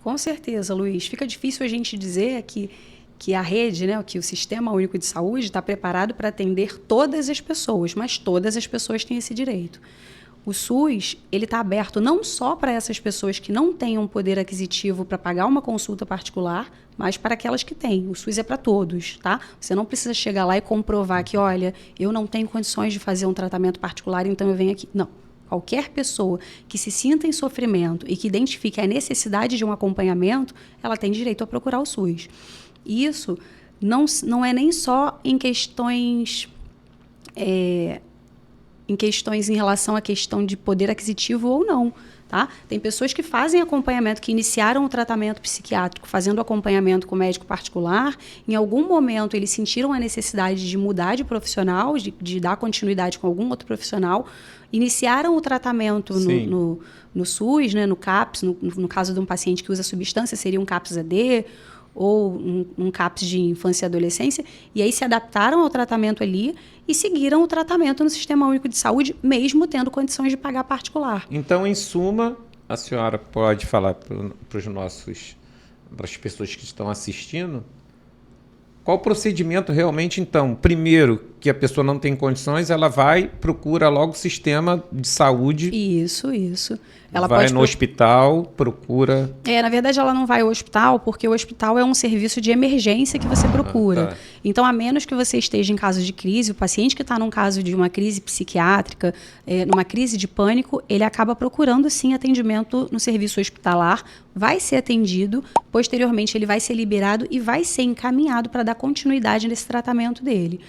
Com certeza, Luiz. Fica difícil a gente dizer que a rede, né, que o Sistema Único de Saúde está preparado para atender todas as pessoas, mas todas as pessoas têm esse direito. O SUS, ele está aberto não só para essas pessoas que não têm um poder aquisitivo para pagar uma consulta particular, mas para aquelas que têm. O SUS é para todos, tá? Você não precisa chegar lá e comprovar que, olha, eu não tenho condições de fazer um tratamento particular, então eu venho aqui. Não. Qualquer pessoa que se sinta em sofrimento e que identifique a necessidade de um acompanhamento, ela tem direito a procurar o SUS. E isso não é nem só em questões em relação à questão de poder aquisitivo ou não. Tá? Tem pessoas que fazem acompanhamento, que iniciaram o tratamento psiquiátrico fazendo acompanhamento com médico particular. Em algum momento eles sentiram a necessidade de mudar de profissional, de dar continuidade com algum outro profissional, iniciaram o tratamento no SUS, né, no CAPS, no caso de um paciente que usa substância, seria um CAPS-AD ou um CAPS de infância e adolescência, e aí se adaptaram ao tratamento ali e seguiram o tratamento no Sistema Único de Saúde, mesmo tendo condições de pagar particular. Então, em suma, a senhora pode falar para as pessoas que estão assistindo, qual o procedimento realmente, então? Primeiro, que a pessoa não tem condições, ela vai, procura logo o sistema de saúde. Isso. Ela vai pode no hospital, procura... Na verdade, ela não vai ao hospital, porque o hospital é um serviço de emergência que você procura. Tá. Então, a menos que você esteja em caso de crise, o paciente que está num caso de uma crise psiquiátrica, numa crise de pânico, ele acaba procurando, sim, atendimento no serviço hospitalar, vai ser atendido, posteriormente ele vai ser liberado e vai ser encaminhado para dar continuidade nesse tratamento dele.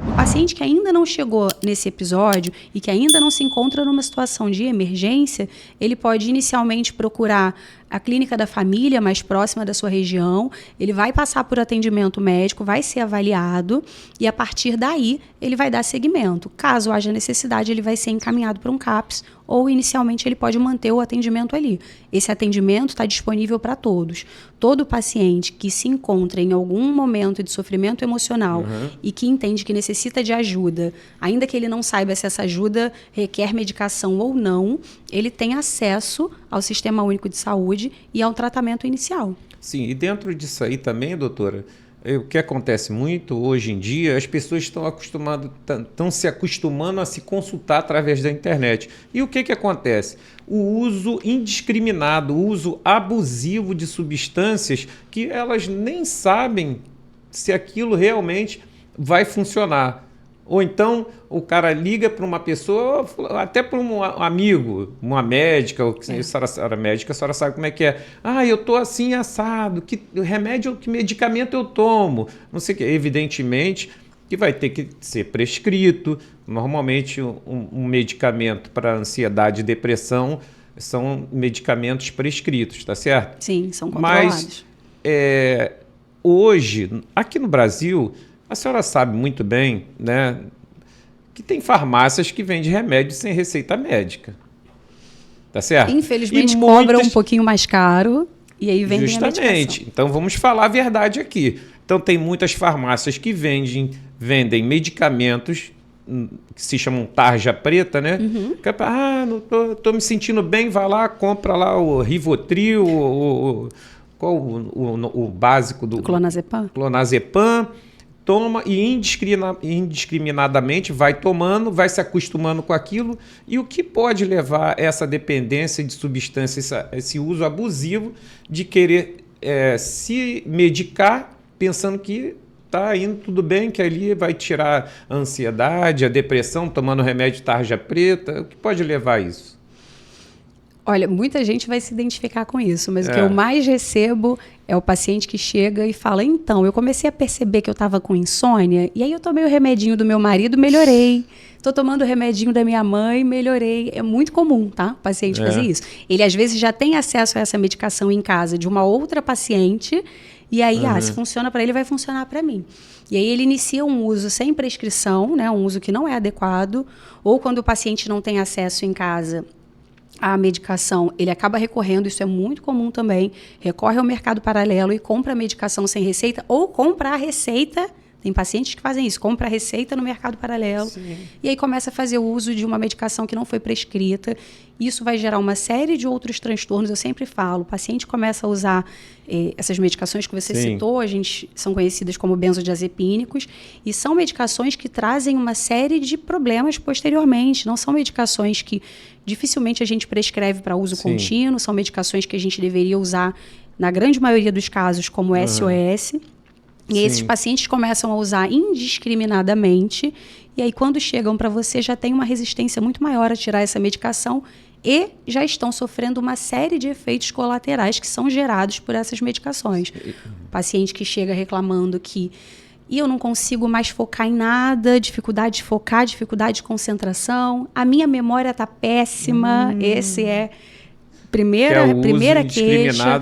Um paciente que ainda não chegou nesse episódio e que ainda não se encontra numa situação de emergência, ele pode inicialmente procurar a clínica da família mais próxima da sua região, ele vai passar por atendimento médico, vai ser avaliado e a partir daí ele vai dar seguimento. Caso haja necessidade, ele vai ser encaminhado para um CAPS ou inicialmente ele pode manter o atendimento ali. Esse atendimento está disponível para todos. Todo paciente que se encontra em algum momento de sofrimento emocional e que entende que necessita de ajuda, ainda que ele não saiba se essa ajuda requer medicação ou não, ele tem acesso ao Sistema Único de Saúde e ao tratamento inicial. Sim, e dentro disso aí também, doutora, o que acontece muito hoje em dia, as pessoas estão se acostumando a se consultar através da internet. E o que acontece? O uso indiscriminado, o uso abusivo de substâncias que elas nem sabem se aquilo realmente vai funcionar. Ou então o cara liga para uma pessoa, até para um amigo, uma médica, a senhora médica, a senhora sabe como é que é. Eu estou assim assado, que remédio, que medicamento eu tomo? Não sei o que. Evidentemente que vai ter que ser prescrito. Normalmente um medicamento para ansiedade e depressão são medicamentos prescritos, tá certo? Sim, são controlados. Mas hoje, aqui no Brasil, a senhora sabe muito bem, né, que tem farmácias que vendem remédio sem receita médica. Tá certo? Infelizmente cobram um pouquinho mais caro e aí vendem justamente. A medicação. Então vamos falar a verdade aqui. Então tem muitas farmácias que vendem medicamentos que se chamam tarja preta, né? Que não tô me sentindo bem, vai lá, compra lá o Rivotril, qual o básico do... Clonazepam. Toma e indiscriminadamente vai tomando, vai se acostumando com aquilo. E o que pode levar essa dependência de substância, esse uso abusivo de querer se medicar pensando que está indo tudo bem, que ali vai tirar a ansiedade, a depressão, tomando remédio tarja preta. O que pode levar a isso? Olha, muita gente vai se identificar com isso, mas o que eu mais recebo é o paciente que chega e fala, então, eu comecei a perceber que eu estava com insônia, e aí eu tomei o remedinho do meu marido, melhorei. Estou tomando o remedinho da minha mãe, melhorei. É muito comum, tá? O paciente fazer isso. Ele, às vezes, já tem acesso a essa medicação em casa de uma outra paciente, e aí, se funciona para ele, vai funcionar para mim. E aí ele inicia um uso sem prescrição, né? Um uso que não é adequado, ou quando o paciente não tem acesso em casa a medicação, ele acaba recorrendo, isso é muito comum também, recorre ao mercado paralelo e compra a medicação sem receita ou compra a receita. Tem pacientes que fazem isso, compra a receita no mercado paralelo. Sim. E aí começa a fazer o uso de uma medicação que não foi prescrita. Isso vai gerar uma série de outros transtornos. Eu sempre falo, o paciente começa a usar essas medicações que você citou, são conhecidas como benzodiazepínicos, e são medicações que trazem uma série de problemas posteriormente. Não são medicações que dificilmente a gente prescreve para uso contínuo, são medicações que a gente deveria usar, na grande maioria dos casos, como SOS. E esses pacientes começam a usar indiscriminadamente, e aí quando chegam para você já tem uma resistência muito maior a tirar essa medicação e já estão sofrendo uma série de efeitos colaterais que são gerados por essas medicações. Paciente que chega reclamando que eu não consigo mais focar em nada, dificuldade de focar, dificuldade de concentração, a minha memória está péssima, esse é a primeira queixa.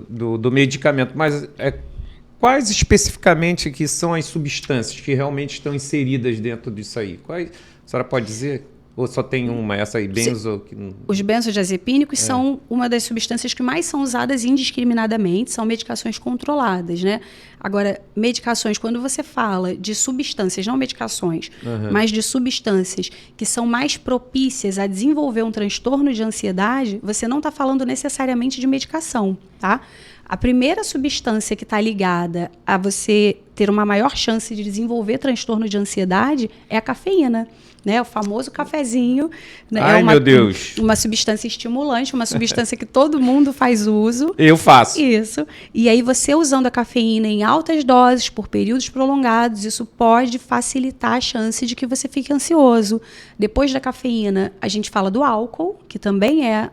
Do medicamento, mas quais especificamente que são as substâncias que realmente estão inseridas dentro disso aí? Quais, a senhora pode dizer? Ou só tem uma, essa aí, benzo? Os benzodiazepínicos são uma das substâncias que mais são usadas indiscriminadamente, são medicações controladas, né? Agora, medicações, quando você fala de substâncias, não medicações, mas de substâncias que são mais propícias a desenvolver um transtorno de ansiedade, você não está falando necessariamente de medicação, tá? A primeira substância que está ligada a você ter uma maior chance de desenvolver transtorno de ansiedade é a cafeína, né? O famoso cafezinho, né? Ai, meu Deus. Uma substância estimulante, uma substância que todo mundo faz uso. Eu faço. Isso. E aí você usando a cafeína em altas doses por períodos prolongados, isso pode facilitar a chance de que você fique ansioso. Depois da cafeína, a gente fala do álcool, que também é...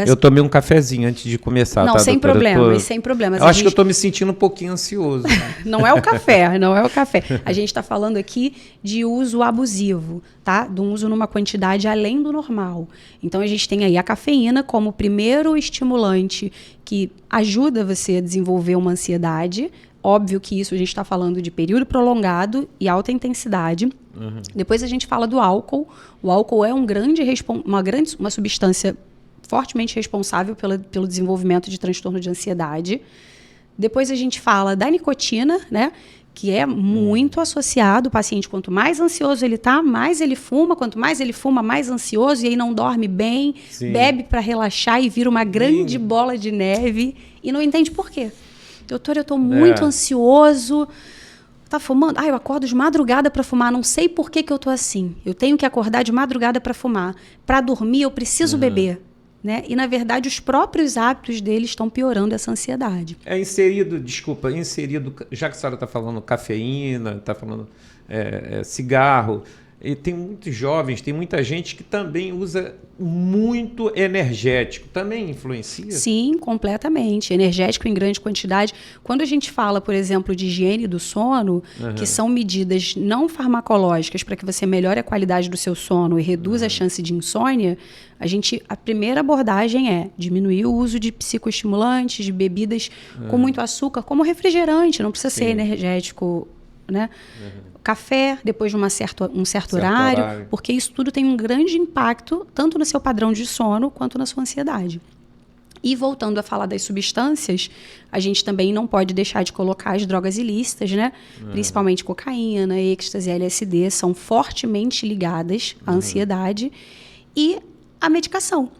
Eu tomei um cafezinho antes de começar, não, tá, sem doutora? problemas, sem problemas. Eu acho que eu estou me sentindo um pouquinho ansioso. Não é o café, não é o café. A gente está falando aqui de uso abusivo, tá? De um uso numa quantidade além do normal. Então, a gente tem aí a cafeína como o primeiro estimulante que ajuda você a desenvolver uma ansiedade. Óbvio que isso a gente está falando de período prolongado e alta intensidade. Depois a gente fala do álcool. O álcool é uma substância fortemente responsável pelo desenvolvimento de transtorno de ansiedade. Depois a gente fala da nicotina, né? Que é muito associado. O paciente, quanto mais ansioso ele está, mais ele fuma. Quanto mais ele fuma, mais ansioso. E aí não dorme bem, Sim. bebe para relaxar e vira uma grande bola de neve. E não entende por quê. Doutor, eu estou muito ansioso. Tá fumando? Eu acordo de madrugada para fumar. Não sei por que eu estou assim. Eu tenho que acordar de madrugada para fumar. Para dormir, eu preciso beber. Né? E, na verdade, os próprios hábitos dele estão piorando essa ansiedade. Inserido, já que a senhora está falando cafeína, está falando cigarro, e tem muitos jovens, tem muita gente que também usa muito energético. Também influencia? Sim, completamente. Energético em grande quantidade. Quando a gente fala, por exemplo, de higiene do sono, que são medidas não farmacológicas para que você melhore a qualidade do seu sono e reduza a chance de insônia, a primeira abordagem é diminuir o uso de psicoestimulantes, de bebidas com muito açúcar, como refrigerante, não precisa ser energético, né? Café, depois de um certo horário, porque isso tudo tem um grande impacto, tanto no seu padrão de sono, quanto na sua ansiedade. E voltando a falar das substâncias, a gente também não pode deixar de colocar as drogas ilícitas, né? Principalmente cocaína, êxtase, LSD, são fortemente ligadas à ansiedade. E a medicação,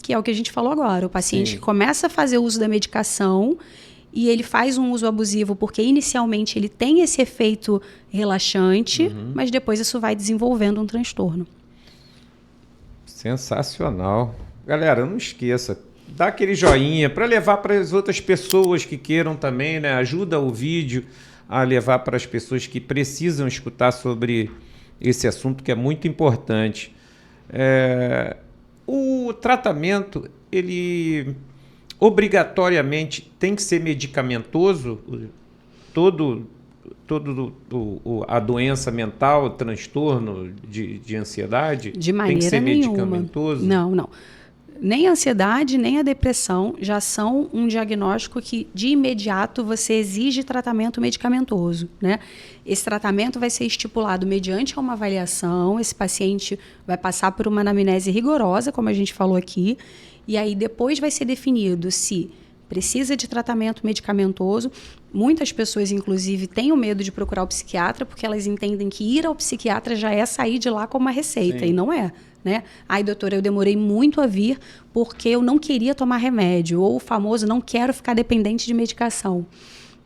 que é o que a gente falou agora. O paciente que começa a fazer uso da medicação e ele faz um uso abusivo porque inicialmente ele tem esse efeito relaxante, mas depois isso vai desenvolvendo um transtorno. Sensacional. Galera, não esqueça, dá aquele joinha para levar para as outras pessoas que queiram também, né? Ajuda o vídeo a levar para as pessoas que precisam escutar sobre esse assunto que é muito importante. O tratamento, ele obrigatoriamente tem que ser medicamentoso? A doença mental, o transtorno de ansiedade? De maneira tem que ser nenhuma. medicamentoso? Não. Nem a ansiedade, nem a depressão já são um diagnóstico que, de imediato, você exige tratamento medicamentoso, né? Esse tratamento vai ser estipulado mediante uma avaliação, esse paciente vai passar por uma anamnese rigorosa, como a gente falou aqui, e aí depois vai ser definido se precisa de tratamento medicamentoso. Muitas pessoas, inclusive, têm o medo de procurar o psiquiatra porque elas entendem que ir ao psiquiatra já é sair de lá com uma receita, e não é. Né? Ai, doutora, eu demorei muito a vir porque eu não queria tomar remédio, ou o famoso não quero ficar dependente de medicação.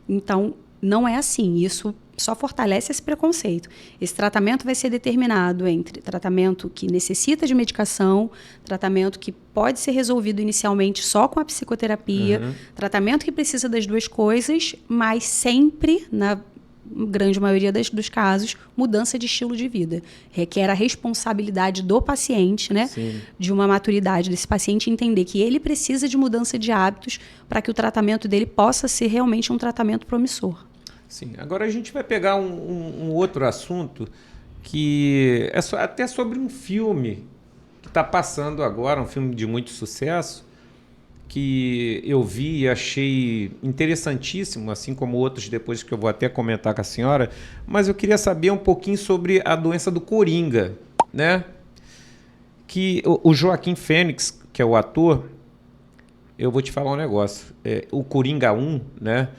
Então, não é assim, isso só fortalece esse preconceito. Esse tratamento vai ser determinado entre tratamento que necessita de medicação, tratamento que pode ser resolvido inicialmente só com a psicoterapia, tratamento que precisa das duas coisas, mas sempre, na grande maioria dos casos, mudança de estilo de vida. Requer a responsabilidade do paciente, né? De uma maturidade desse paciente, entender que ele precisa de mudança de hábitos para que o tratamento dele possa ser realmente um tratamento promissor. Sim. Agora a gente vai pegar um outro assunto que é até sobre um filme que está passando agora, um filme de muito sucesso, que eu vi e achei interessantíssimo, assim como outros depois que eu vou até comentar com a senhora, mas eu queria saber um pouquinho sobre a doença do Coringa, né? Que o Joaquim Fênix, que é o ator, eu vou te falar um negócio, o Coringa 1, né?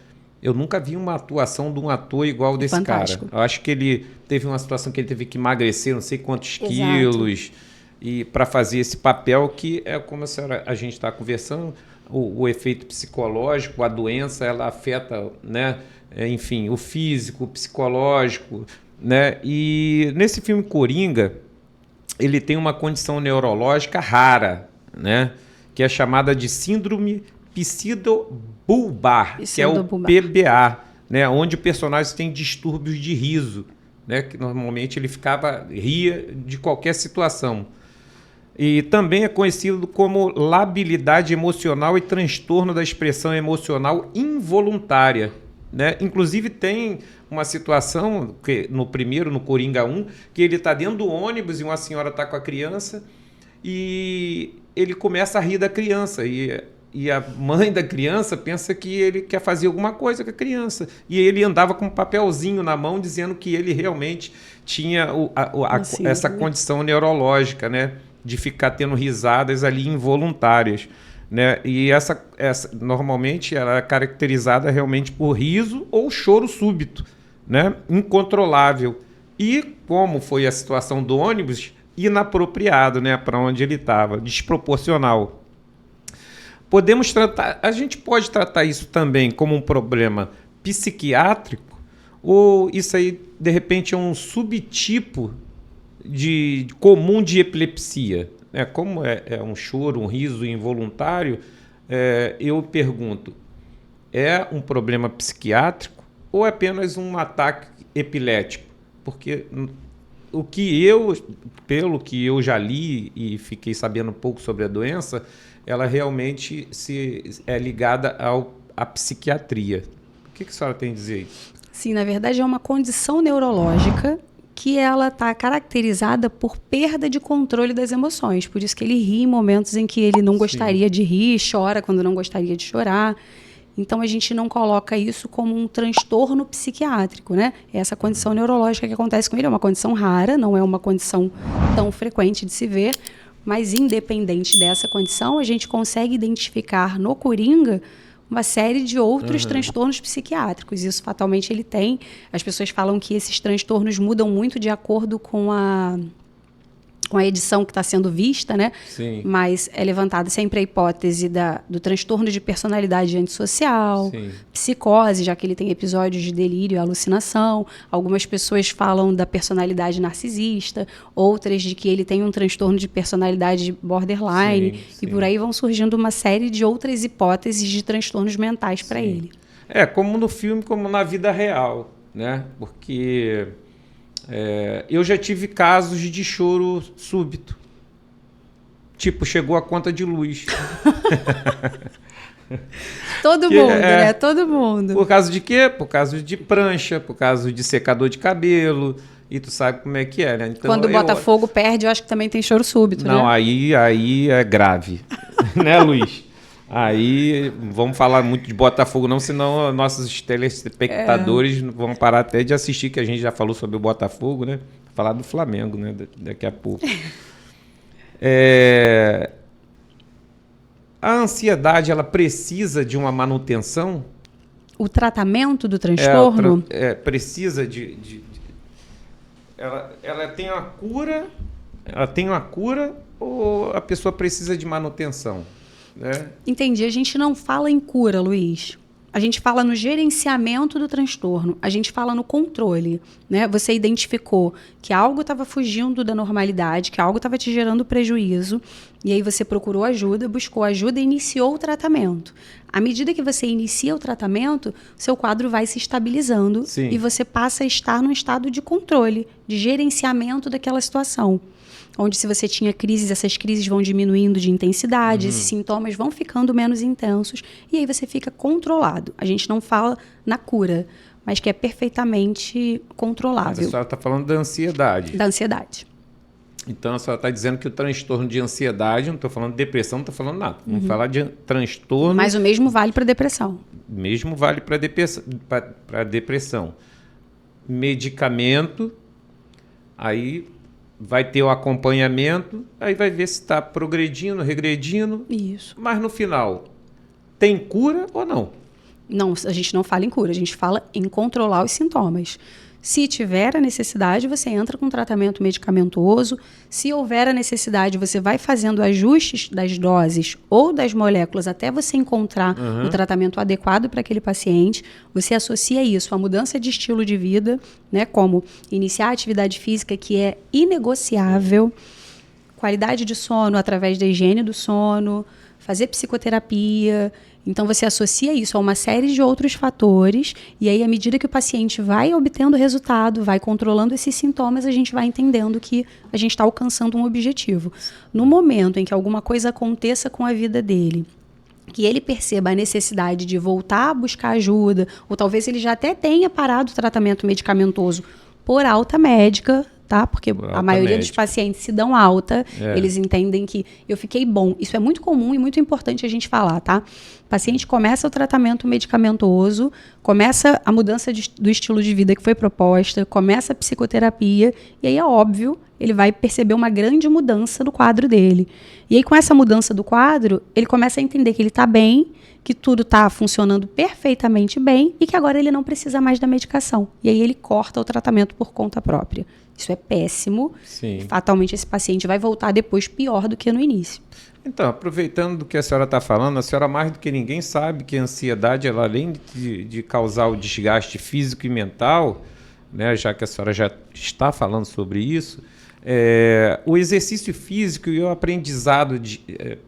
Eu nunca vi uma atuação de um ator igual desse Fantástico. cara. Eu acho que ele teve uma situação que ele teve que emagrecer não sei quantos quilos, e para fazer esse papel que é como a gente está conversando, o efeito psicológico, a doença, ela afeta, né, enfim, o físico, o psicológico, né? E nesse filme Coringa, ele tem uma condição neurológica rara, né, que é chamada de síndrome pseudobulbar, que é o PBA, né, onde o personagem tem distúrbios de riso, né, que normalmente ele ria de qualquer situação. E também é conhecido como labilidade emocional e transtorno da expressão emocional involuntária, né? Inclusive tem uma situação, que no Coringa 1, que ele está dentro do ônibus e uma senhora está com a criança e ele começa a rir da criança e a mãe da criança pensa que ele quer fazer alguma coisa com a criança. E ele andava com um papelzinho na mão dizendo que ele realmente tinha essa condição neurológica, né, de ficar tendo risadas ali involuntárias, né? E essa normalmente ela é caracterizada realmente por riso ou choro súbito, né, incontrolável. E como foi a situação do ônibus, inapropriado, né, para onde ele estava, desproporcional. A gente pode tratar isso também como um problema psiquiátrico, ou isso aí de repente é um subtipo comum de epilepsia, né? Como é um choro, um riso involuntário, eu pergunto, é um problema psiquiátrico ou é apenas um ataque epilético? Porque pelo que eu já li e fiquei sabendo um pouco sobre a doença, ela realmente é ligada à psiquiatria. O que a senhora tem a dizer? Sim, na verdade é uma condição neurológica que ela está caracterizada por perda de controle das emoções. Por isso que ele ri em momentos em que ele não gostaria de rir, chora quando não gostaria de chorar. Então, a gente não coloca isso como um transtorno psiquiátrico, né? Essa condição neurológica que acontece com ele é uma condição rara, não é uma condição tão frequente de se ver, mas independente dessa condição, a gente consegue identificar no Coringa uma série de outros transtornos psiquiátricos. Isso fatalmente ele tem. As pessoas falam que esses transtornos mudam muito de acordo com a edição que está sendo vista, né? Sim. Mas é levantada sempre a hipótese do transtorno de personalidade antissocial, Sim. psicose, já que ele tem episódios de delírio e alucinação. Algumas pessoas falam da personalidade narcisista, outras de que ele tem um transtorno de personalidade borderline, sim. E por aí vão surgindo uma série de outras hipóteses de transtornos mentais para ele. Como no filme, como na vida real, né? Porque eu já tive casos de choro súbito. Tipo, chegou a conta de luz. Todo mundo, né? Todo mundo. Por causa de quê? Por causa de prancha, por causa de secador de cabelo. E tu sabe como é que é, né? Então, quando o Botafogo perde, eu acho que também tem choro súbito, né? Não, aí é grave. Né, Luiz? Aí, vamos falar muito de Botafogo não, senão nossos telespectadores vão parar até de assistir, que a gente já falou sobre o Botafogo, né? Falar do Flamengo, né? Daqui a pouco. A ansiedade, ela precisa de uma manutenção? O tratamento do transtorno? Precisa ela tem uma cura? Ela tem uma cura ou a pessoa precisa de manutenção? Né? Entendi. A gente não fala em cura, Luiz. A gente fala no gerenciamento do transtorno. A gente fala no controle, né? Você identificou que algo estava fugindo da normalidade, que algo estava te gerando prejuízo, e aí você procurou ajuda, buscou ajuda e iniciou o tratamento. À medida que você inicia o tratamento, seu quadro vai se estabilizando. Sim. E você passa a estar num estado de controle, de gerenciamento daquela situação. Onde se você tinha crises, essas crises vão diminuindo de intensidade, esses sintomas vão ficando menos intensos e aí você fica controlado. A gente não fala na cura, mas que é perfeitamente controlável. Mas a senhora está falando da ansiedade. Da ansiedade. Então a senhora está dizendo que o transtorno de ansiedade, não estou falando de depressão, não estou falando nada. Vamos falar de transtorno... Mas o mesmo vale para depressão. Mesmo vale para depressão. Medicamento, aí... vai ter o acompanhamento, aí vai ver se está progredindo, regredindo. Isso. Mas no final, tem cura ou não? Não, a gente não fala em cura, a gente fala em controlar os sintomas. Se tiver a necessidade, você entra com tratamento medicamentoso. Se houver a necessidade, você vai fazendo ajustes das doses ou das moléculas até você encontrar o tratamento adequado para aquele paciente. Você associa isso à mudança de estilo de vida, né, como iniciar a atividade física, que é inegociável, qualidade de sono através da higiene do sono, fazer psicoterapia. Então, você associa isso a uma série de outros fatores e aí, à medida que o paciente vai obtendo resultado, vai controlando esses sintomas, a gente vai entendendo que a gente está alcançando um objetivo. No momento em que alguma coisa aconteça com a vida dele, que ele perceba a necessidade de voltar a buscar ajuda, ou talvez ele já até tenha parado o tratamento medicamentoso por alta médica, tá? Porque a maioria dos pacientes se dão alta, eles entendem que eu fiquei bom. Isso é muito comum e muito importante a gente falar, tá? O paciente começa o tratamento medicamentoso, começa a mudança do estilo de vida que foi proposta, começa a psicoterapia, e aí é óbvio, ele vai perceber uma grande mudança do quadro dele. E aí, com essa mudança do quadro, ele começa a entender que ele está bem, que tudo está funcionando perfeitamente bem e que agora ele não precisa mais da medicação. E aí ele corta o tratamento por conta própria. Isso é péssimo. Sim. Fatalmente esse paciente vai voltar depois pior do que no início. Então, aproveitando do que a senhora está falando, a senhora mais do que ninguém sabe que a ansiedade, ela, além de causar o desgaste físico e mental, né, já que a senhora já está falando sobre isso, o exercício físico e o aprendizado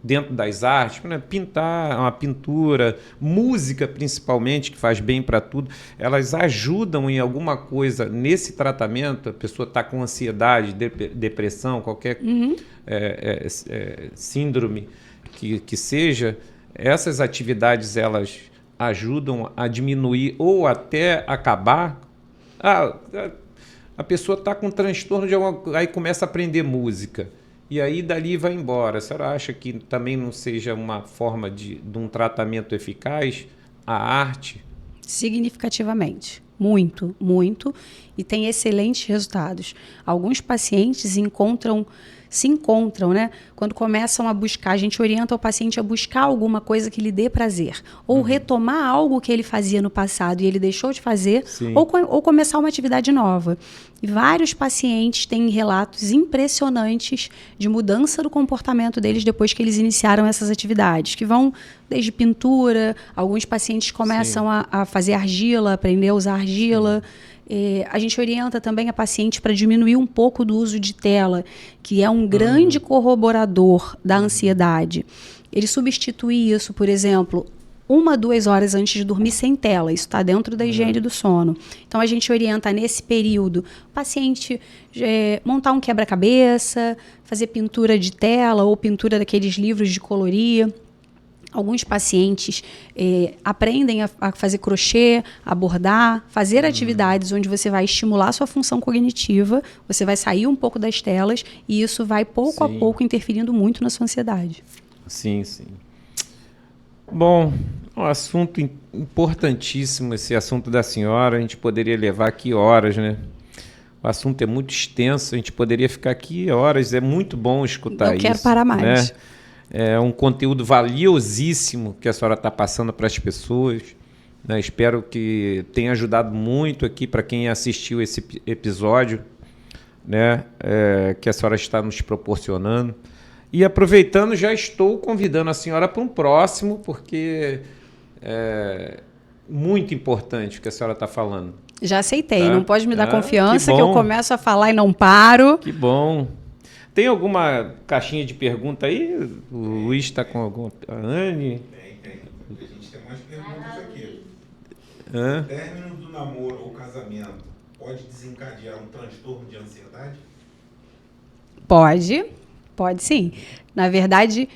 dentro das artes, né, pintar, uma pintura, música principalmente, que faz bem para tudo, elas ajudam em alguma coisa nesse tratamento. A pessoa está com ansiedade, depressão, qualquer síndrome que seja, essas atividades elas ajudam a diminuir ou até acabar. A pessoa está com transtorno de aí começa a aprender música. E aí dali vai embora. A senhora acha que também não seja uma forma de um tratamento eficaz a arte? Significativamente. Muito, muito. E tem excelentes resultados. Alguns pacientes se encontram, né? Quando começam a buscar, a gente orienta o paciente a buscar alguma coisa que lhe dê prazer. Ou retomar algo que ele fazia no passado e ele deixou de fazer, ou começar uma atividade nova. E vários pacientes têm relatos impressionantes de mudança do comportamento deles depois que eles iniciaram essas atividades, que vão desde pintura, alguns pacientes começam a fazer argila, aprender a usar argila. A gente orienta também a paciente para diminuir um pouco do uso de tela, que é um grande corroborador da ansiedade. Ele substitui isso, por exemplo, 1, 2 horas antes de dormir sem tela. Isso está dentro da higiene do sono. Então, a gente orienta nesse período o paciente montar um quebra-cabeça, fazer pintura de tela ou pintura daqueles livros de colorir. Alguns pacientes aprendem a fazer crochê, a bordar, fazer atividades onde você vai estimular a sua função cognitiva, você vai sair um pouco das telas e isso vai pouco a pouco interferindo muito na sua ansiedade. Sim, sim. Bom, um assunto importantíssimo, esse assunto da senhora. A gente poderia levar aqui horas, né? O assunto é muito extenso, a gente poderia ficar aqui horas. É muito bom escutar isso. Eu quero parar mais. Né? É um conteúdo valiosíssimo que a senhora está passando para as pessoas. Né? Espero que tenha ajudado muito aqui para quem assistiu esse episódio, né? Que a senhora está nos proporcionando. E aproveitando, já estou convidando a senhora para um próximo, porque é muito importante o que a senhora está falando. Já aceitei, não pode me dar confiança que eu começo a falar e não paro. Que bom. Tem alguma caixinha de pergunta aí? O Luiz está com alguma... A Anne? Tem. A gente tem mais perguntas aqui. O término do namoro ou casamento pode desencadear um transtorno de ansiedade? Pode sim. Na verdade,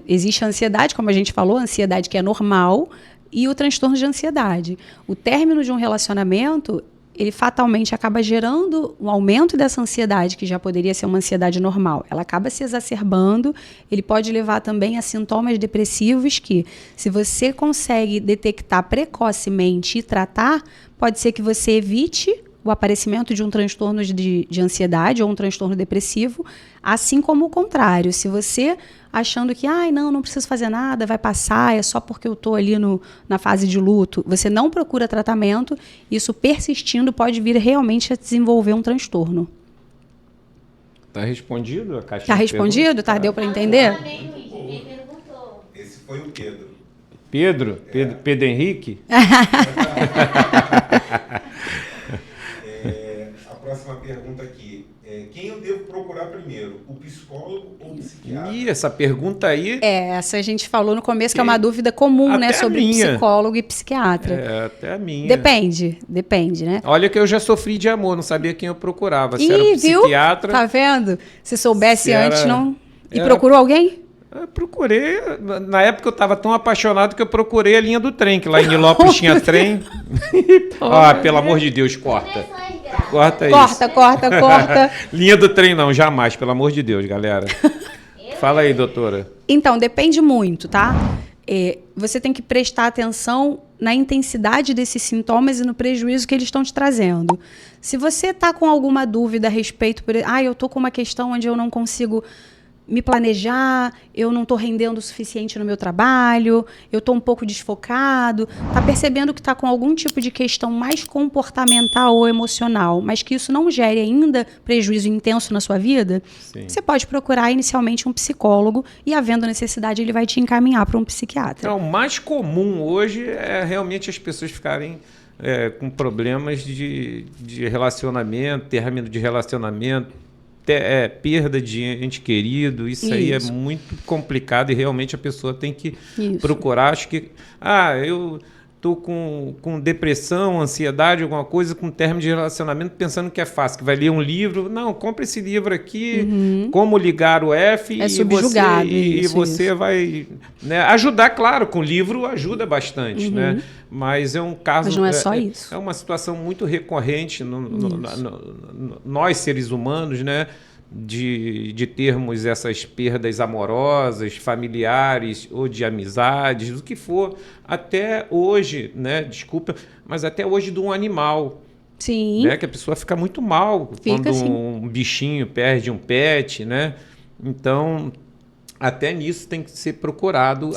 existe a ansiedade, como a gente falou, a ansiedade que é normal, e o transtorno de ansiedade. O término de um relacionamento, ele fatalmente acaba gerando um aumento dessa ansiedade, que já poderia ser uma ansiedade normal. Ela acaba se exacerbando, ele pode levar também a sintomas depressivos que, se você consegue detectar precocemente e tratar, pode ser que você evite o aparecimento de um transtorno de ansiedade ou um transtorno depressivo, assim como o contrário. Se você achando que, não preciso fazer nada, vai passar, é só porque eu estou ali na fase de luto, você não procura tratamento, isso persistindo pode vir realmente a desenvolver um transtorno. Tá respondido a caixa? Tá respondido? Tá, deu para entender? Quem perguntou? Esse foi o Pedro. Pedro? Pedro Henrique? A próxima pergunta aqui. Quem eu devo procurar primeiro? O psicólogo ou o psiquiatra? Ih, essa pergunta aí... Essa a gente falou no começo que é uma dúvida comum, né? Sobre psicólogo e psiquiatra. Até a minha. Depende, né? Olha que eu já sofri de amor, não sabia quem eu procurava. Se era Ih, um psiquiatra... Tá vendo? Se soubesse antes, não... E era- procurou alguém? Eu procurei, na época eu estava tão apaixonado que eu procurei a linha do trem, que lá em Nilópolis tinha trem. Pelo amor de Deus, corta. Corta isso. Corta. Linha do trem não, jamais, pelo amor de Deus, galera. Fala aí, doutora. Então, depende muito, tá? Você tem que prestar atenção na intensidade desses sintomas e no prejuízo que eles estão te trazendo. Se você está com alguma dúvida a respeito, eu estou com uma questão onde eu não consigo me planejar, eu não estou rendendo o suficiente no meu trabalho, eu estou um pouco desfocado, está percebendo que está com algum tipo de questão mais comportamental ou emocional, mas que isso não gere ainda prejuízo intenso na sua vida, Sim. você pode procurar inicialmente um psicólogo e, havendo necessidade, ele vai te encaminhar para um psiquiatra. Então, o mais comum hoje é realmente as pessoas ficarem com problemas de relacionamento, término de relacionamento, perda de ente querido, isso aí é muito complicado e realmente a pessoa tem que procurar. Acho que, eu estou com depressão, ansiedade, alguma coisa, com término de relacionamento, pensando que é fácil, que vai ler um livro. Não, compra esse livro aqui, Como Ligar o F, e você vai ajudar, claro, com o livro ajuda bastante, né? Mas é um caso... Mas não é só isso. É uma situação muito recorrente nós, seres humanos, né? De termos essas perdas amorosas, familiares ou de amizades, do que for, até hoje, né? Desculpa, mas até hoje de um animal. Sim. Né? Que a pessoa fica muito mal quando um bichinho perde um pet, né? Então, até nisso tem que ser procurado,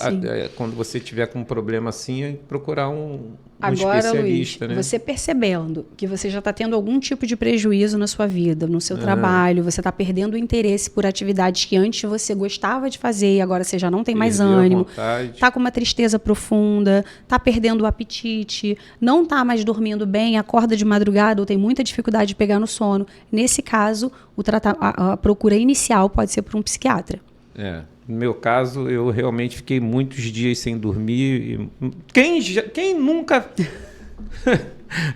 quando você tiver com um problema assim, procurar um especialista. Luiz, né? você percebendo que você já está tendo algum tipo de prejuízo na sua vida, no seu trabalho, você está perdendo o interesse por atividades que antes você gostava de fazer e agora você já não tem mais ânimo, está com uma tristeza profunda, está perdendo o apetite, não está mais dormindo bem, acorda de madrugada ou tem muita dificuldade de pegar no sono. Nesse caso, a procura inicial pode ser por um psiquiatra. No meu caso, eu realmente fiquei muitos dias sem dormir. Quem nunca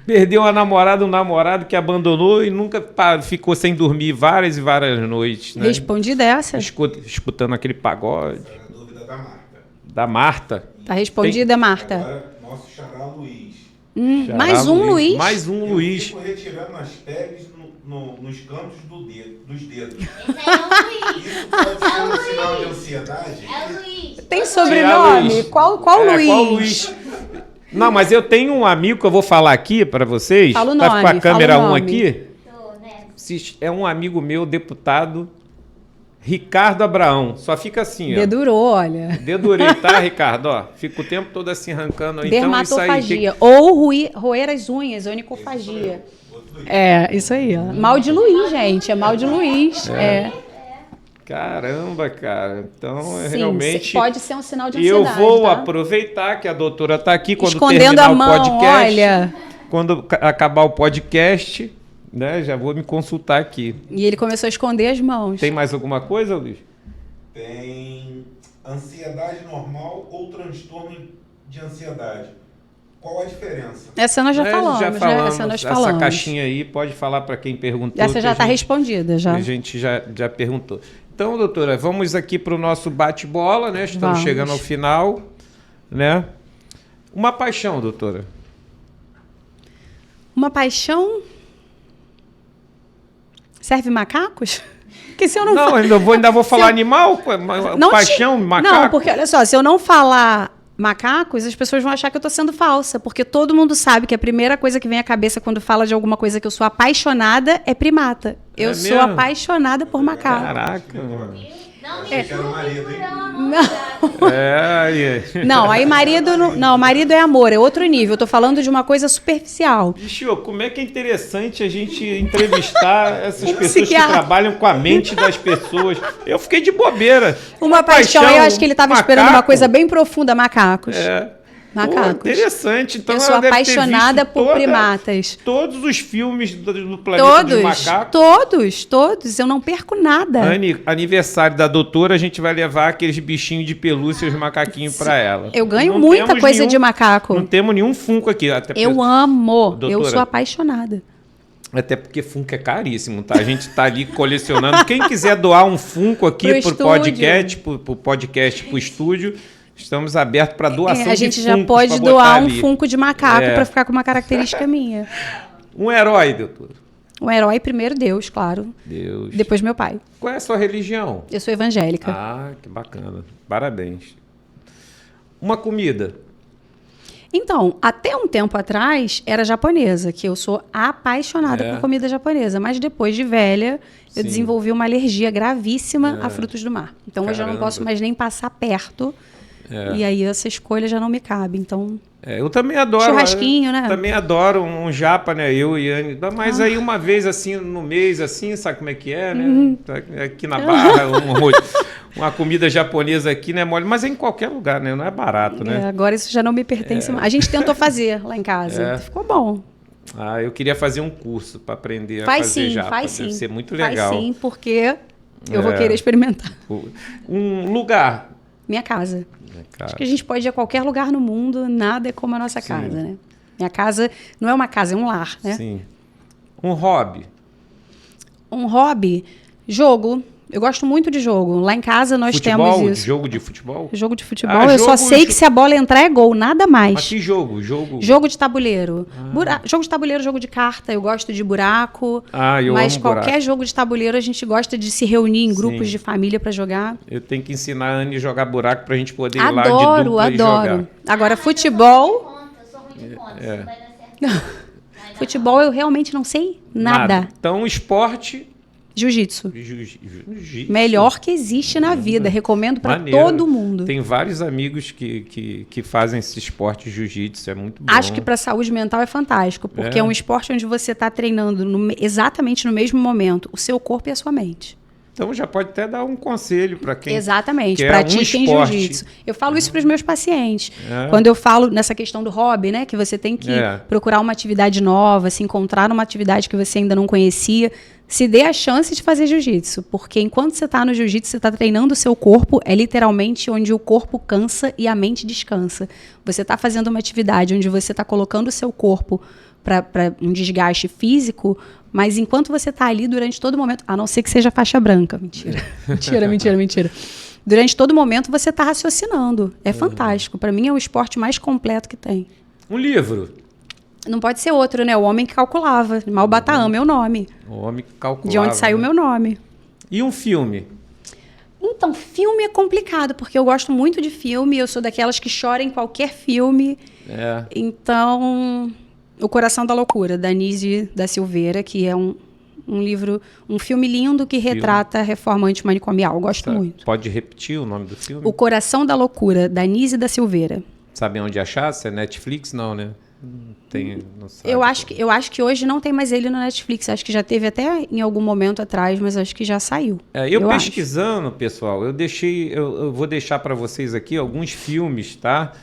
perdeu uma namorada, um namorado que abandonou e nunca ficou sem dormir várias e várias noites? Né? Respondi dessa. Escutando aquele pagode. Essa era a dúvida da Marta. Da Marta? Tá respondida, Marta. Agora, nosso xará Luiz. Mais um Luiz. Mais um Luiz. Eu fico retirando as peles nos cantos dos dedos. Esse aí é o Luiz. Isso pode ser um sinal de ansiedade? É o Luiz. Tem sobrenome? Luiz. Qual Luiz? Qual Luiz? Não, mas eu tenho um amigo que eu vou falar aqui para vocês. Fala o Tá nome, com a câmera fala o 1 nome. aqui. Tô, né? É um amigo meu, deputado Ricardo Abraão. Só fica assim, ó. Dedurou, olha. Dedurei, tá, Ricardo? Ó, fica o tempo todo assim arrancando. Dermatofagia. Então, ou roer as unhas, onicofagia. Isso aí, ó. Mal de Luiz, gente. É mal de Luiz. Caramba, cara. Então, Sim, realmente... pode ser um sinal de E eu ansiedade, vou tá? aproveitar que a doutora está aqui quando Escondendo terminar a mão, o podcast. olha. Quando acabar o podcast, né, já vou me consultar aqui. E ele começou a esconder as mãos. Tem mais alguma coisa, Luiz? Tem ansiedade normal ou transtorno de ansiedade. Qual a diferença? Essa nós já falamos, já né? falamos. Essa nós Essa falamos. caixinha aí, pode falar para quem perguntou. Essa já está respondida, já. A gente já perguntou. Então, doutora, vamos aqui para o nosso bate-bola, né? Estamos chegando ao final, né? Uma paixão, doutora. Uma paixão... Serve macacos? Porque se eu não ainda vou falar animal? não Paixão, macaco? Não, porque olha só, se eu não falar macacos, as pessoas vão achar que eu tô sendo falsa, porque todo mundo sabe que a primeira coisa que vem à cabeça quando fala de alguma coisa que eu sou apaixonada é primata. Eu sou mesmo? apaixonada por macaco. Caraca, mano. Não me Achei que era o marido, julgue hein? por ela. Não, aí marido não, marido é amor, é outro nível. Eu tô falando de uma coisa superficial. Bicho, como é que é interessante a gente entrevistar essas pessoas que psiquiatra. trabalham com a mente das pessoas. Eu fiquei de bobeira. Uma paixão, eu acho que ele estava esperando uma coisa bem profunda, macacos. Macacos. Pô, interessante. Então, eu sou ela deve ter apaixonada visto por primatas. Todos os filmes do Planeta dos Macacos. Todos. Eu não perco nada. Aniversário da doutora, a gente vai levar aqueles bichinhos de pelúcia, os macaquinhos para ela. Eu ganho muita coisa de macaco. Não temos nenhum Funko aqui. Até eu amo. Doutora, eu sou apaixonada. Até porque Funko é caríssimo, tá? A gente tá ali colecionando. Quem quiser doar um Funko aqui pro podcast, pro estúdio, estamos abertos para doação a gente de já Funkos pode doar um Funko de macaco para ficar com uma característica minha. Um herói, doutor. Um herói, primeiro Deus, claro. Deus. Depois meu pai. Qual é a sua religião? Eu sou evangélica. Ah, que bacana. Parabéns. Uma comida. Então, até um tempo atrás, era japonesa, que eu sou apaixonada por comida japonesa. Mas depois de velha, eu desenvolvi uma alergia gravíssima a frutos do mar. Então, hoje eu não posso mais nem passar perto. E aí, essa escolha já não me cabe. Então, eu também adoro. Churrasquinho, né? Também adoro um japa, né? Eu e Anne. Mas aí, uma vez, assim, no mês, assim, sabe como é que é, né? Aqui na Barra, uma comida japonesa aqui, né, mole? Mas é em qualquer lugar, né? Não é barato, né? Agora isso já não me pertence mais. A gente tentou fazer lá em casa. Ficou bom. Ah, eu queria fazer um curso para aprender a fazer japa. Faz sim. Deve ser muito legal. Faz sim, porque eu vou querer experimentar. Um lugar. Minha casa. Acho que a gente pode ir a qualquer lugar no mundo, nada é como a nossa casa, né? Minha casa não é uma casa, é um lar, né? Sim. Um hobby. Um hobby? Jogo. Eu gosto muito de jogo. Lá em casa nós temos isso. Jogo de futebol? Jogo de futebol. Eu só sei que se a bola entrar é gol, nada mais. Mas que jogo? Jogo de tabuleiro. Jogo de tabuleiro, jogo de carta. Eu gosto de buraco. Mas qualquer jogo de tabuleiro a gente gosta de se reunir em grupos de família para jogar. Eu tenho que ensinar a Anne a jogar buraco pra gente poder ir lá de dupla e jogar. Adoro. Agora, futebol... Eu sou ruim de conta, isso não vai dar certo. Futebol eu realmente não sei nada. Então, esporte... Jiu-jitsu. Jiu-jitsu. Melhor que existe na vida. Recomendo para todo mundo. Tem vários amigos que fazem esse esporte jiu-jitsu. É muito bom. Acho que para a saúde mental é fantástico. Porque é um esporte onde você está treinando exatamente no mesmo momento o seu corpo e a sua mente. Então já pode até dar um conselho para quem Exatamente, pratiquem jiu-jitsu. Eu falo isso para os meus pacientes. Quando eu falo nessa questão do hobby, né? Que você tem que procurar uma atividade nova, se encontrar numa atividade que você ainda não conhecia. Se dê a chance de fazer jiu-jitsu, porque enquanto você está no jiu-jitsu, você está treinando o seu corpo, é literalmente onde o corpo cansa e a mente descansa. Você está fazendo uma atividade onde você está colocando o seu corpo para um desgaste físico, mas enquanto você está ali durante todo momento, a não ser que seja faixa branca, mentira. Durante todo momento você está raciocinando. É fantástico. Para mim é o esporte mais completo que tem. Um livro. Não pode ser outro, né? O Homem que Calculava. Malbataan, meu nome. O Homem que Calculava. De onde saiu o meu nome. E um filme? Então, filme é complicado, porque eu gosto muito de filme. Eu sou daquelas que choram em qualquer filme. Então, O Coração da Loucura, da Anísia da Silveira, que é um livro, um filme lindo que retrata a reforma antimanicomial. Eu gosto muito. Pode repetir o nome do filme? O Coração da Loucura, da Anísia da Silveira. Sabe onde achar? Se é Netflix? Não, né? Não sabe. Eu acho que hoje não tem mais ele no Netflix. Acho que já teve até em algum momento atrás, mas acho que já saiu. Eu pesquisando, pessoal, eu vou deixar para vocês aqui alguns filmes, tá?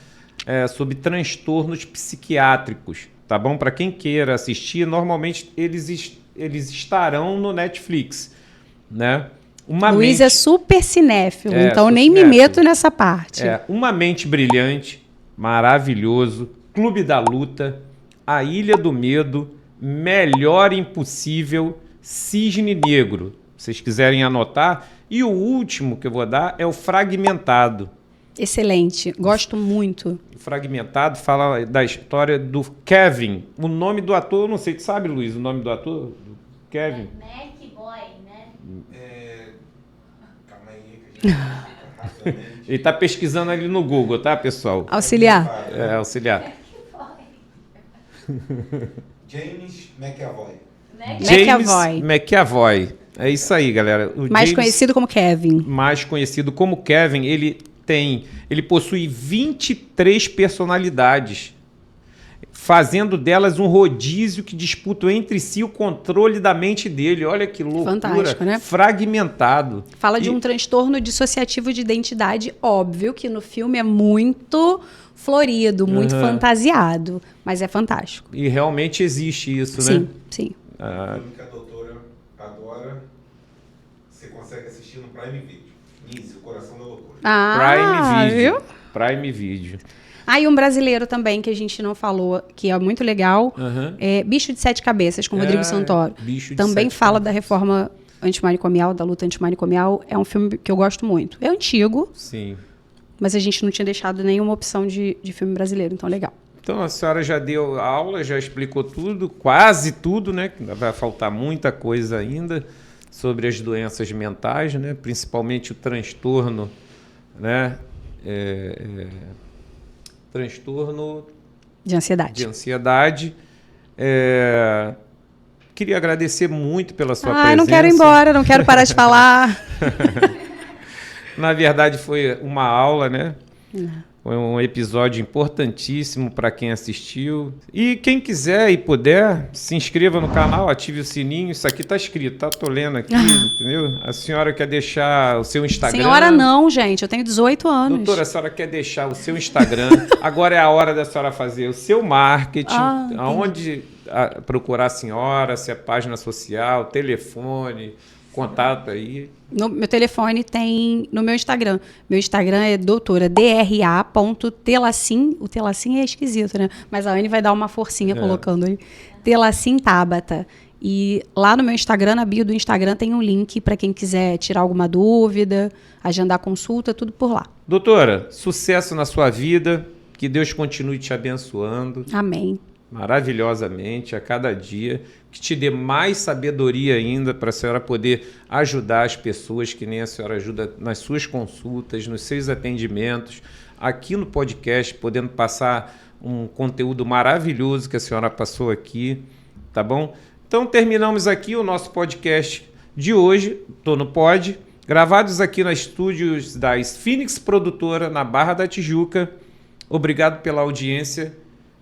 Sobre transtornos psiquiátricos, tá bom? Para quem queira assistir, normalmente eles estarão no Netflix, né? Luiz é super cinéfilo, então nem me meto nessa parte. Uma Mente Brilhante, maravilhoso. Clube da Luta, A Ilha do Medo, Melhor Impossível, Cisne Negro. Se vocês quiserem anotar. E o último que eu vou dar é o Fragmentado. Excelente, gosto muito. O Fragmentado fala da história do Kevin. O nome do ator, eu não sei, tu sabe, Luiz, o nome do ator? Do Kevin? Mac Boy, né? Calma aí, que a gente Ele está pesquisando ali no Google, tá, pessoal? Auxiliar. Auxiliar. James McAvoy. James McAvoy. É isso aí, galera. Mais conhecido como Kevin. Mais conhecido como Kevin, ele possui 23 personalidades, fazendo delas um rodízio que disputam entre si o controle da mente dele. Olha que loucura. Fantástico, né? Fragmentado. Fala de um transtorno dissociativo de identidade, óbvio que no filme é muito florido, muito fantasiado, mas é fantástico. E realmente existe isso, né? Sim, sim. O filme que a doutora adora, você consegue assistir no Prime Video. Nise, o Coração da Loucura. Prime Video. Viu? Prime Video. E um brasileiro também, que a gente não falou, que é muito legal, é Bicho de Sete Cabeças, com Rodrigo Santoro. Também fala da reforma antimanicomial, da luta antimanicomial. É um filme que eu gosto muito. É antigo, Sim. mas a gente não tinha deixado nenhuma opção de filme brasileiro, então legal. Então a senhora já deu aula, já explicou tudo, quase tudo, né? Vai faltar muita coisa ainda sobre as doenças mentais, né? Principalmente o transtorno, né? Transtorno De ansiedade. de ansiedade. Queria agradecer muito pela sua presença. Não quero ir embora, não quero parar de falar. Na verdade, foi uma aula, né? Foi um episódio importantíssimo para quem assistiu. E quem quiser e puder, se inscreva no canal, ative o sininho. Isso aqui tá escrito, tá? Tô lendo aqui, entendeu? A senhora quer deixar o seu Instagram? Senhora não, gente, eu tenho 18 anos. Doutora, a senhora quer deixar o seu Instagram. Agora é a hora da senhora fazer o seu marketing. Aonde procurar a senhora, se é página social, telefone, contato aí. Meu telefone tem no meu Instagram. Meu Instagram é doutora.dra.telacim. O Telacim é esquisito, né? Mas a Anne vai dar uma forcinha colocando aí. Telacim Tabata. E lá no meu Instagram, na bio do Instagram, tem um link para quem quiser tirar alguma dúvida, agendar consulta, tudo por lá. Doutora, sucesso na sua vida. Que Deus continue te abençoando. Amém. Maravilhosamente, a cada dia. Que te dê mais sabedoria ainda para a senhora poder ajudar as pessoas que nem a senhora ajuda nas suas consultas, nos seus atendimentos, aqui no podcast, podendo passar um conteúdo maravilhoso que a senhora passou aqui, tá bom? Então, terminamos aqui o nosso podcast de hoje, Tô no Pod, gravados aqui nos estúdios da Sphinix Produtora, na Barra da Tijuca. Obrigado pela audiência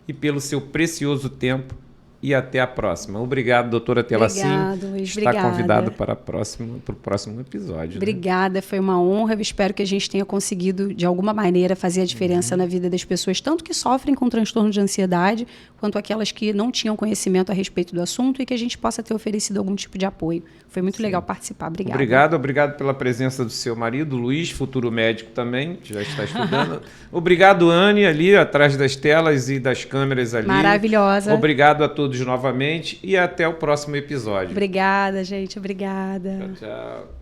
e pelo seu precioso tempo. E até a próxima. Obrigado, doutora Telacim. Obrigado, Luiz. Está Obrigada. convidado para o próximo episódio. Obrigada, né? Foi uma honra. Eu espero que a gente tenha conseguido, de alguma maneira, fazer a diferença na vida das pessoas, tanto que sofrem com transtorno de ansiedade, quanto aquelas que não tinham conhecimento a respeito do assunto e que a gente possa ter oferecido algum tipo de apoio. Foi muito legal participar. Obrigada. Obrigado pela presença do seu marido, Luiz, futuro médico também, que já está estudando. Obrigado, Anne, ali atrás das telas e das câmeras ali. Maravilhosa. Obrigado a todos novamente e até o próximo episódio. Obrigada, gente. Obrigada. Tchau, tchau.